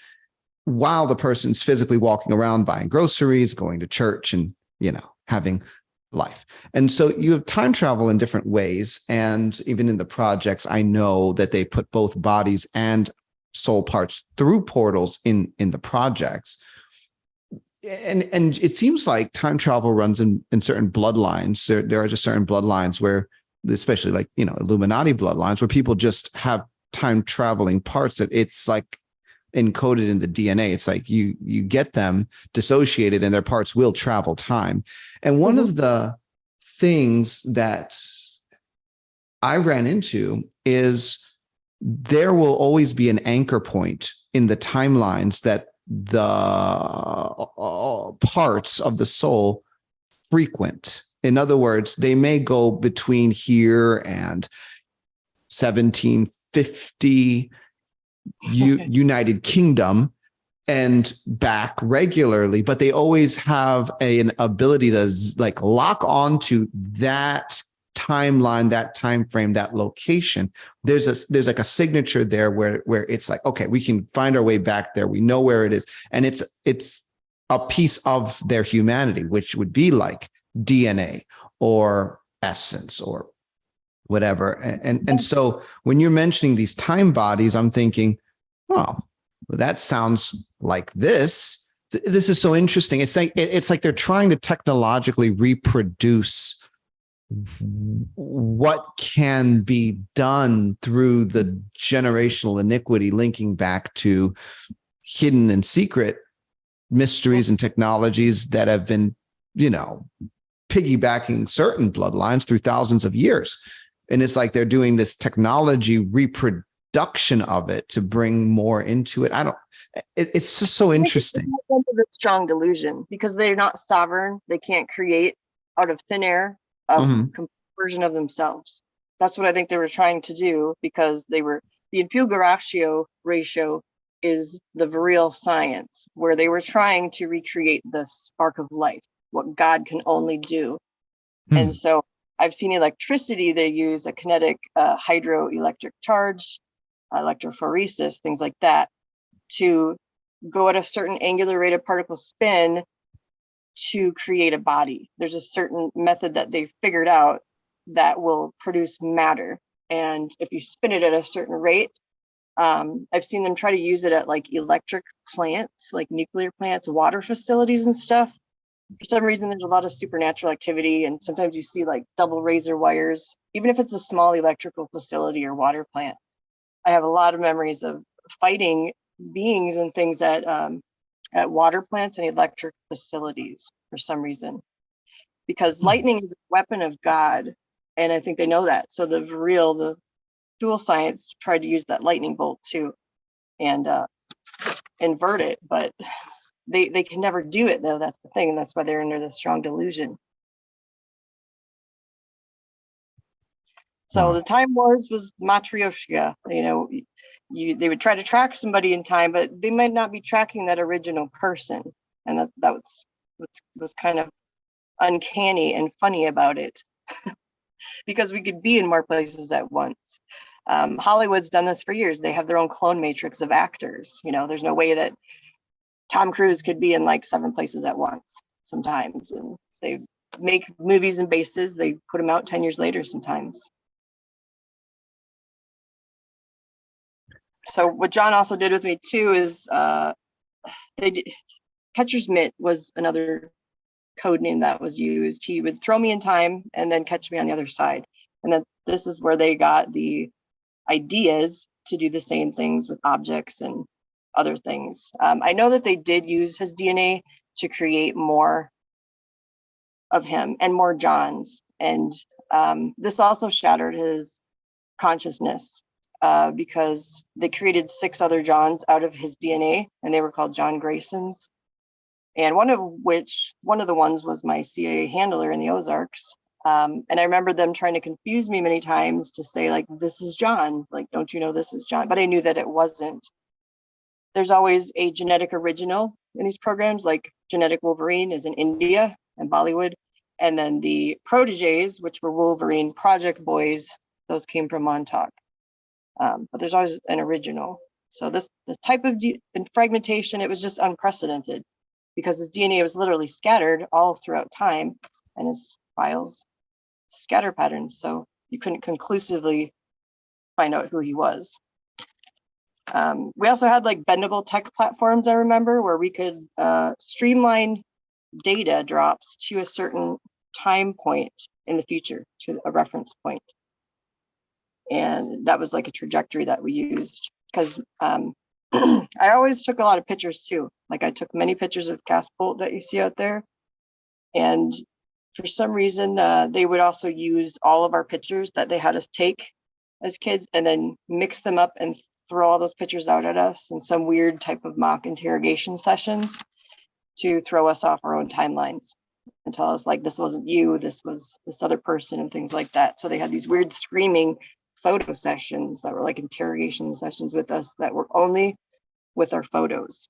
while the person's physically walking around buying groceries, going to church, and, having life. And so you have time travel in different ways. And even in the projects, I know that they put both bodies and soul parts through portals in the projects. And it seems like time travel runs in certain bloodlines. There are just certain bloodlines where, especially Illuminati bloodlines, where people just have time traveling parts that it's like encoded in the DNA. It's like you get them dissociated and their parts will travel time. And one of the things that I ran into is there will always be an anchor point in the timelines that the parts of the soul frequent. In other words, they may go between here and 1750 United Kingdom and back regularly, but they always have an ability to lock onto that timeline, that time frame, that location. There's like a signature there where it's like, okay, we can find our way back there. We know where it is. And it's a piece of their humanity, which would be like DNA or essence or whatever. And so when you're mentioning these time bodies, I'm thinking, Oh, well, that sounds like this. This is so interesting. It's like they're trying to technologically reproduce what can be done through the generational iniquity, linking back to hidden and secret mysteries and technologies that have been, piggybacking certain bloodlines through thousands of years. And it's like they're doing this technology reproduction of it to bring more into it. It's just so interesting. It's a strong delusion because they're not sovereign. They can't create out of thin air a version of themselves. That's what I think they were trying to do, because the Infugor ratio is the real science, where they were trying to recreate the spark of life, what God can only do. And so I've seen electricity. They use a kinetic hydroelectric charge, electrophoresis, things like that, to go at a certain angular rate of particle spin to create a body. There's a certain method that they've figured out that will produce matter. And if you spin it at a certain rate, I've seen them try to use it at like electric plants, like nuclear plants, water facilities and stuff. For some reason, there's a lot of supernatural activity, and sometimes you see like double razor wires, even if it's a small electrical facility or water plant. I have a lot of memories of fighting beings and things at water plants and electric facilities for some reason, because lightning is a weapon of God, and I think they know that. So the dual science tried to use that lightning bolt too and invert it, but they can never do it though. That's the thing, and that's why they're under this strong delusion. So the Time Wars was Matryoshka. They would try to track somebody in time, but they might not be tracking that original person, and that was kind of uncanny and funny about it, because we could be in more places at once. Hollywood's done this for years. They have their own clone matrix of actors. There's no way that Tom Cruise could be in like 7 places at once sometimes, and they make movies and bases. They put them out 10 years later sometimes. So what John also did with me too is catcher's mitt was another code name that was used. He would throw me in time and then catch me on the other side. And then this is where they got the ideas to do the same things with objects and other things. I know that they did use his DNA to create more of him and more Johns. And this also shattered his consciousness, because they created 6 other Johns out of his DNA, and they were called John Graysons. And one of the ones was my CIA handler in the Ozarks. And I remember them trying to confuse me many times to say, like, this is John. Like, don't you know this is John? But I knew that it wasn't. There's always a genetic original in these programs, like Genetic Wolverine is in India and Bollywood. And then the proteges, which were Wolverine Project Boys, those came from Montauk. But there's always an original. So this type of fragmentation, it was just unprecedented, because his DNA was literally scattered all throughout time, and his files scatter patterns. So you couldn't conclusively find out who he was. We also had like bendable tech platforms, I remember, where we could streamline data drops to a certain time point in the future, to a reference point. And that was like a trajectory that we used, because I always took a lot of pictures too. Like I took many pictures of Casbolt that you see out there. And for some reason, they would also use all of our pictures that they had us take as kids and then mix them up and throw all those pictures out at us in some weird type of mock interrogation sessions to throw us off our own timelines and tell us like, this wasn't you, this was this other person and things like that. So they had these weird screaming photo sessions that were like interrogation sessions with us that were only with our photos.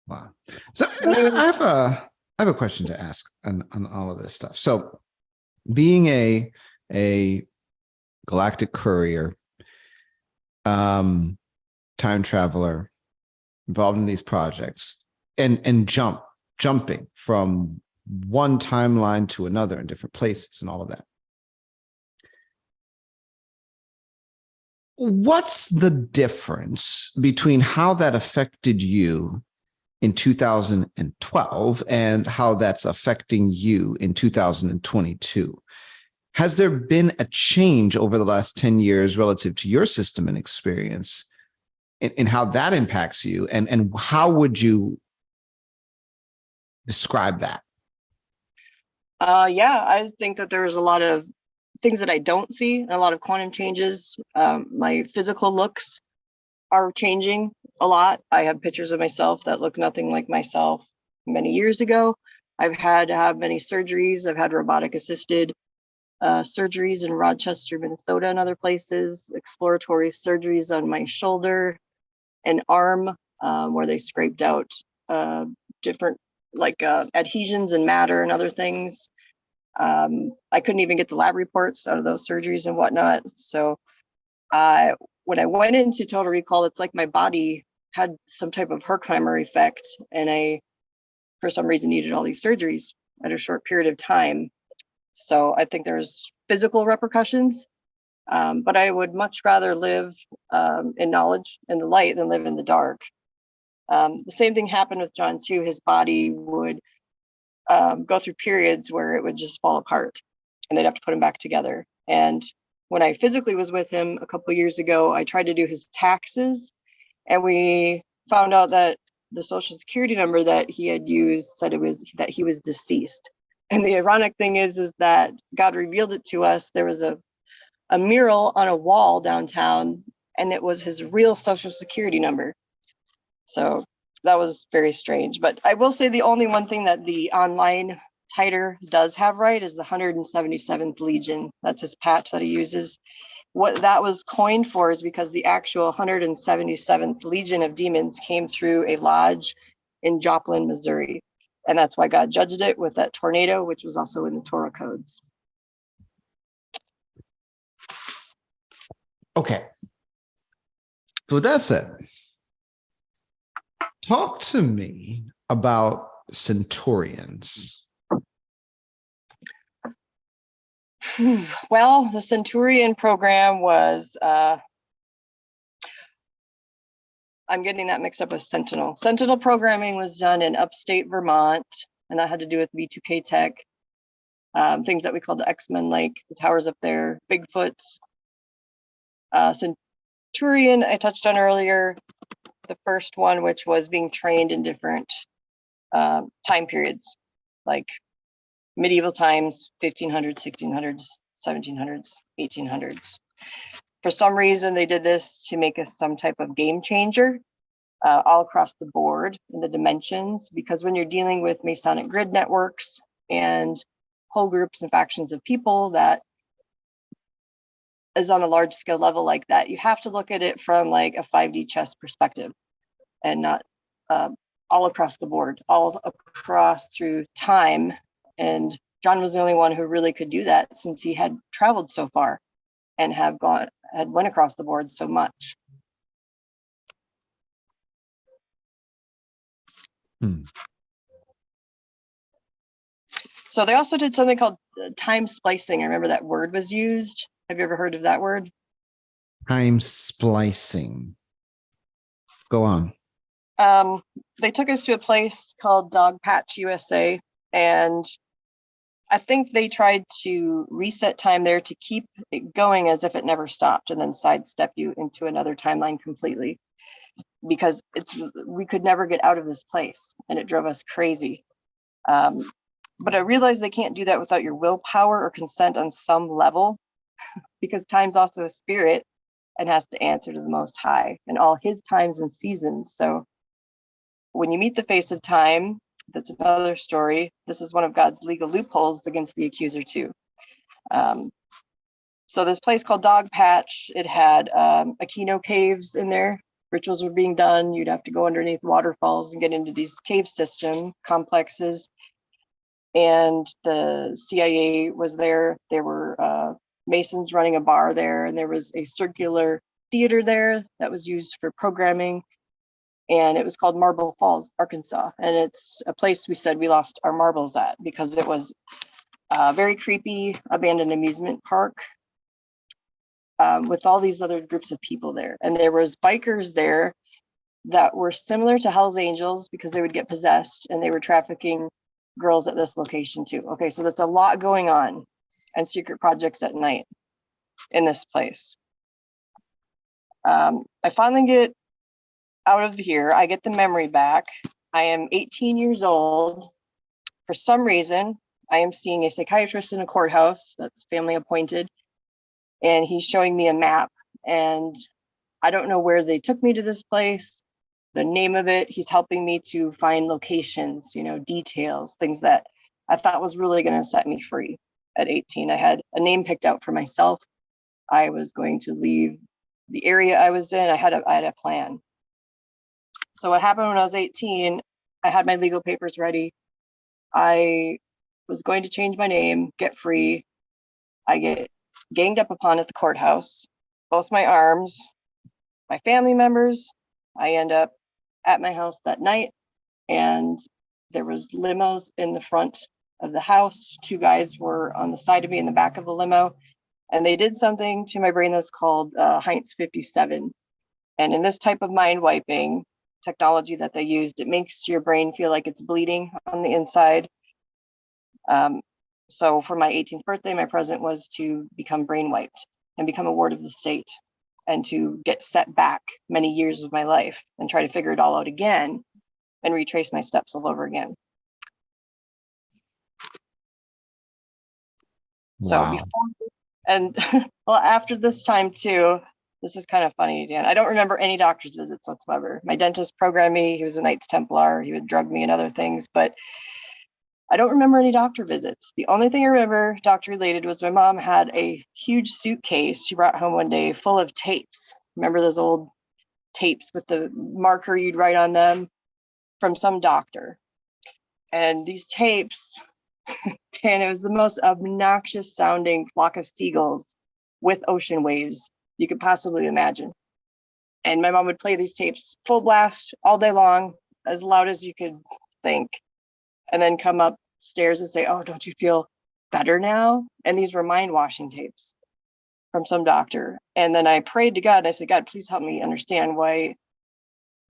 Wow. So I have a question to ask on all of this stuff. So being a galactic courier, time traveler, involved in these projects, and jumping from one timeline to another in different places and all of that. What's the difference between how that affected you in 2012 and how that's affecting you in 2022? Has there been a change over the last 10 years relative to your system and experience in how that impacts you? And how would you describe that? Yeah, I think that there's a lot of things that I don't see, a lot of quantum changes. My physical looks are changing a lot. I have pictures of myself that look nothing like myself many years ago. I've had to have many surgeries. I've had robotic assisted surgeries in Rochester, Minnesota, and other places, exploratory surgeries on my shoulder and arm, where they scraped out different adhesions and matter and other things. I couldn't even get the lab reports out of those surgeries and whatnot. So when I went into total recall, it's like my body had some type of Herxheimer effect, and I, for some reason, needed all these surgeries at a short period of time. So I think there's physical repercussions, but I would much rather live in knowledge and the light than live in the dark. The same thing happened with John too. His body would go through periods where it would just fall apart and they'd have to put him back together. And when I physically was with him a couple of years ago, I tried to do his taxes, and we found out that the social security number that he had used said it was that he was deceased. And the ironic thing is that God revealed it to us. There was a mural on a wall downtown, and it was his real social security number. So that was very strange. But I will say the only one thing that the online Titor does have right is the 177th Legion. That's his patch that he uses. What that was coined for is because the actual 177th Legion of Demons came through a lodge in Joplin, Missouri. And that's why God judged it with that tornado, which was also in the Torah codes. Okay. So with that said, talk to me about Centurions. Well, the Centurion program was, I'm getting that mixed up with Sentinel. Sentinel programming was done in upstate Vermont, and that had to do with V2K tech, things that we call the X-Men, like the towers up there, Bigfoots. Centurion, I touched on earlier, the first one, which was being trained in different time periods, like medieval times, 1500s, 1600s, 1700s, 1800s. For some reason, they did this to make us some type of game changer all across the board in the dimensions, because when you're dealing with Masonic grid networks and whole groups and factions of people that is on a large scale level like that, you have to look at it from like a 5D chess perspective and not all across the board, all across through time. And John was the only one who really could do that, since he had traveled so far and had went across the board so much. So they also did something called time splicing. I remember that word was used. Have you ever heard of that word? Time splicing. Go on. They took us to a place called Dog Patch, USA, and I think they tried to reset time there to keep it going as if it never stopped, and then sidestep you into another timeline completely, because we could never get out of this place, and it drove us crazy. But I realized they can't do that without your willpower or consent on some level, because time's also a spirit and has to answer to the Most High and all his times and seasons. So when you meet the face of time, that's another story. This is one of God's legal loopholes against the accuser too. So this place called Dog Patch, it had Aquino caves in there. Rituals were being done. You'd have to go underneath waterfalls and get into these cave system complexes. And the CIA was there. There were Masons running a bar there, and there was a circular theater there that was used for programming. And it was called Marble Falls, Arkansas. And it's a place we said we lost our marbles at, because it was a very creepy abandoned amusement park. with all these other groups of people there. And there was bikers there that were similar to Hell's Angels because they would get possessed and they were trafficking girls at this location too. Okay, so that's a lot going on, and secret projects at night in this place. I finally get out of here. I get the memory back. I am 18 years old. For some reason, I am seeing a psychiatrist in a courthouse that's family appointed, and he's showing me a map. And I don't know where they took me to this place, the name of it. He's helping me to find locations, details, things that I thought was really going to set me free. At 18, I had a name picked out for myself. I was going to leave the area I was in. I had a plan. So what happened when I was 18, I had my legal papers ready. I was going to change my name, get free. I get ganged up upon at the courthouse, both my arms, my family members. I end up at my house that night, and there was limos in the front of the house. Two guys were on the side of me in the back of the limo, and they did something to my brain that's called Heinz 57. And in this type of mind wiping technology that they used, it makes your brain feel like it's bleeding on the inside. So for my 18th birthday, my present was to become brain wiped and become a ward of the state, and to get set back many years of my life and try to figure it all out again and retrace my steps all over again. So Wow. before, and well, after this time too, this is kind of funny, Dan. I don't remember any doctor's visits whatsoever. My dentist programmed me. He was a Knights Templar. He would drug me and other things, but I don't remember any doctor visits. The only thing I remember doctor related was my mom had a huge suitcase she brought home one day full of tapes. Remember those old tapes with the marker you'd write on them from some doctor? And these tapes, Dan, it was the most obnoxious sounding flock of seagulls with ocean waves you could possibly imagine. And my mom would play these tapes full blast all day long, as loud as you could think, and then come upstairs and say, "Oh, don't you feel better now?" And these were mind washing tapes from some doctor. And then I prayed to God, and I said, "God, please help me understand why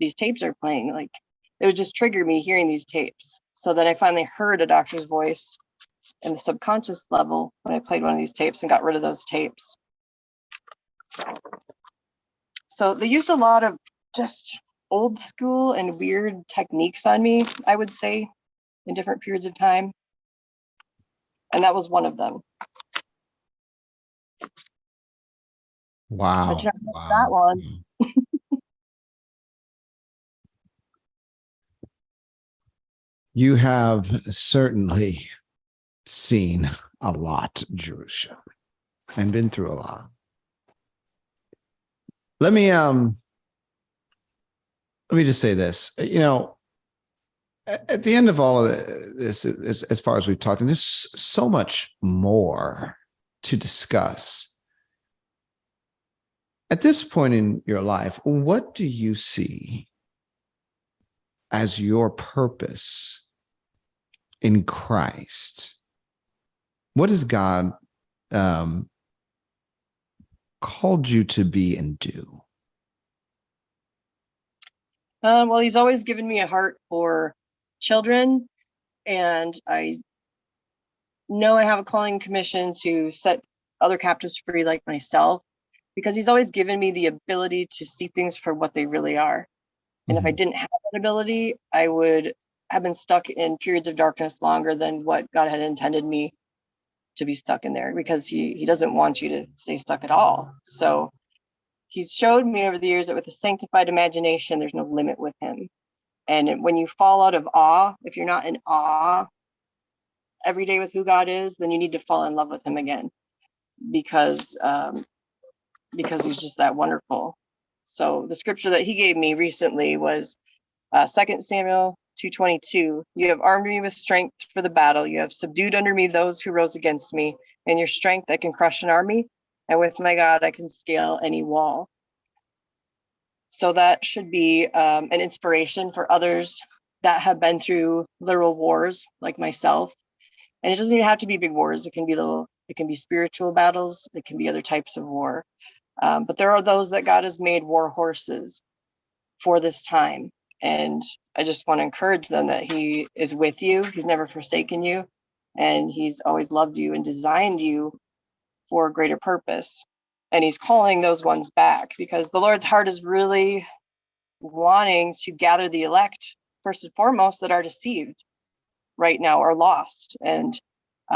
these tapes are playing." Like, it would just trigger me hearing these tapes. So then I finally heard a doctor's voice in the subconscious level when I played one of these tapes and got rid of those tapes. So they used a lot of just old school and weird techniques on me, I would say, in different periods of time. And that was one of them. Wow. That one. You have certainly seen a lot, Jerusha, and been through a lot. Let me just say this. At the end of all of this, as far as we've talked, and there's so much more to discuss. At this point in your life, what do you see as your purpose in Christ? What has God called you to be and do? Well, he's always given me a heart for children, and I know I have a calling commission to set other captives free like myself, because he's always given me the ability to see things for what they really are. And if I didn't have that ability, I would have been stuck in periods of darkness longer than what God had intended me to be stuck in there, because he doesn't want you to stay stuck at all. So he's showed me over the years that with a sanctified imagination, there's no limit with him. And when you fall out of awe, if you're not in awe every day with who God is, then you need to fall in love with him again, because he's just that wonderful. So the scripture that he gave me recently was 2 Samuel 2:22. You have armed me with strength for the battle. You have subdued under me those who rose against me. In your strength, I can crush an army. And with my God, I can scale any wall. So that should be an inspiration for others that have been through literal wars like myself. And it doesn't even have to be big wars. It can be spiritual battles. It can be other types of war. But there are those that God has made war horses for this time. And I just want to encourage them that he is with you. He's never forsaken you. And he's always loved you and designed you for a greater purpose. And he's calling those ones back, because the Lord's heart is really wanting to gather the elect, first and foremost, that are deceived right now or lost. And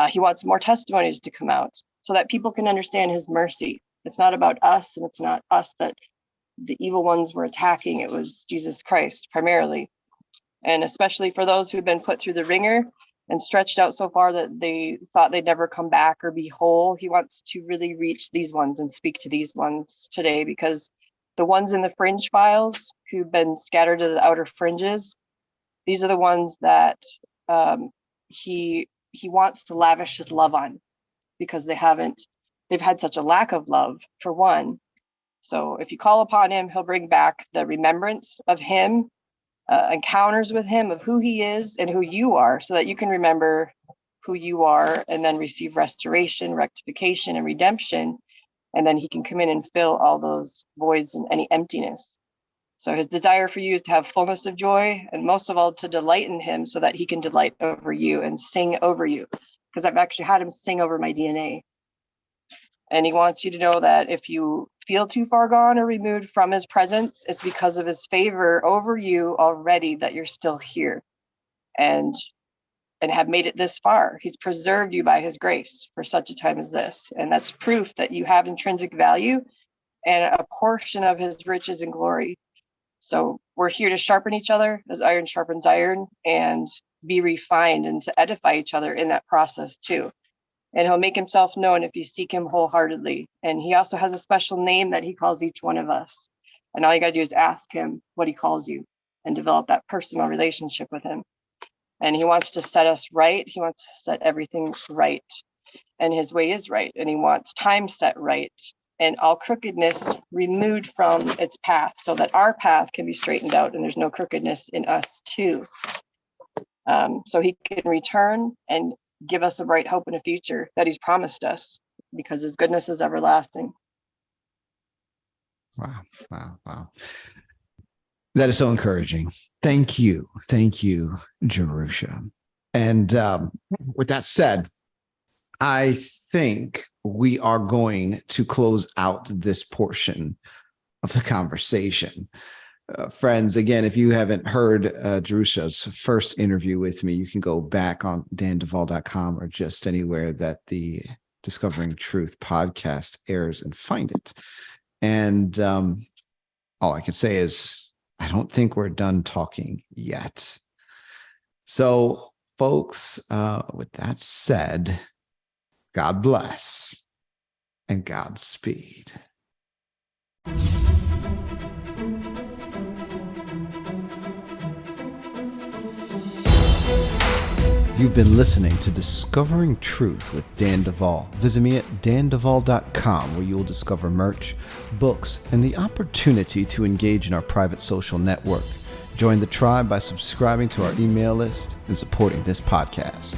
he wants more testimonies to come out so that people can understand his mercy. It's not about us, and it's not us that the evil ones were attacking. It was Jesus Christ primarily. And especially for those who've been put through the ringer and stretched out so far that they thought they'd never come back or be whole, he wants to really reach these ones and speak to these ones today, because the ones in the fringe files who've been scattered to the outer fringes, these are the ones that he wants to lavish his love on, because they've had such a lack of love, for one. So if you call upon him, he'll bring back the remembrance of him, encounters with him of who he is and who you are, so that you can remember who you are and then receive restoration, rectification, and redemption. And then he can come in and fill all those voids and any emptiness. So his desire for you is to have fullness of joy, and most of all, to delight in him, so that he can delight over you and sing over you. Because I've actually had him sing over my DNA. And he wants you to know that if you feel too far gone or removed from his presence, it's because of his favor over you already that you're still here and have made it this far. He's preserved you by his grace for such a time as this. And that's proof that you have intrinsic value and a portion of his riches and glory. So we're here to sharpen each other as iron sharpens iron, and be refined and to edify each other in that process too. And he'll make himself known if you seek him wholeheartedly. And he also has a special name that he calls each one of us. And all you got to do is ask him what he calls you and develop that personal relationship with him. And he wants to set us right. He wants to set everything right. And his way is right. And he wants time set right, and all crookedness removed from its path, so that our path can be straightened out and there's no crookedness in us too. So he can return and give us a bright hope and a future that he's promised us, because his goodness is everlasting. Wow. That is so encouraging. Thank you, Jerusha. And with that said, I think we are going to close out this portion of the conversation. Friends, again, if you haven't heard Jerusha's first interview with me, you can go back on danduval.com or just anywhere that the Discovering Truth podcast airs and find it. And all I can say is, I don't think we're done talking yet. So, folks, with that said, God bless and Godspeed. You've been listening to Discovering Truth with Dan Duval. Visit me at danduval.com, where you will discover merch, books, and the opportunity to engage in our private social network. Join the tribe by subscribing to our email list and supporting this podcast.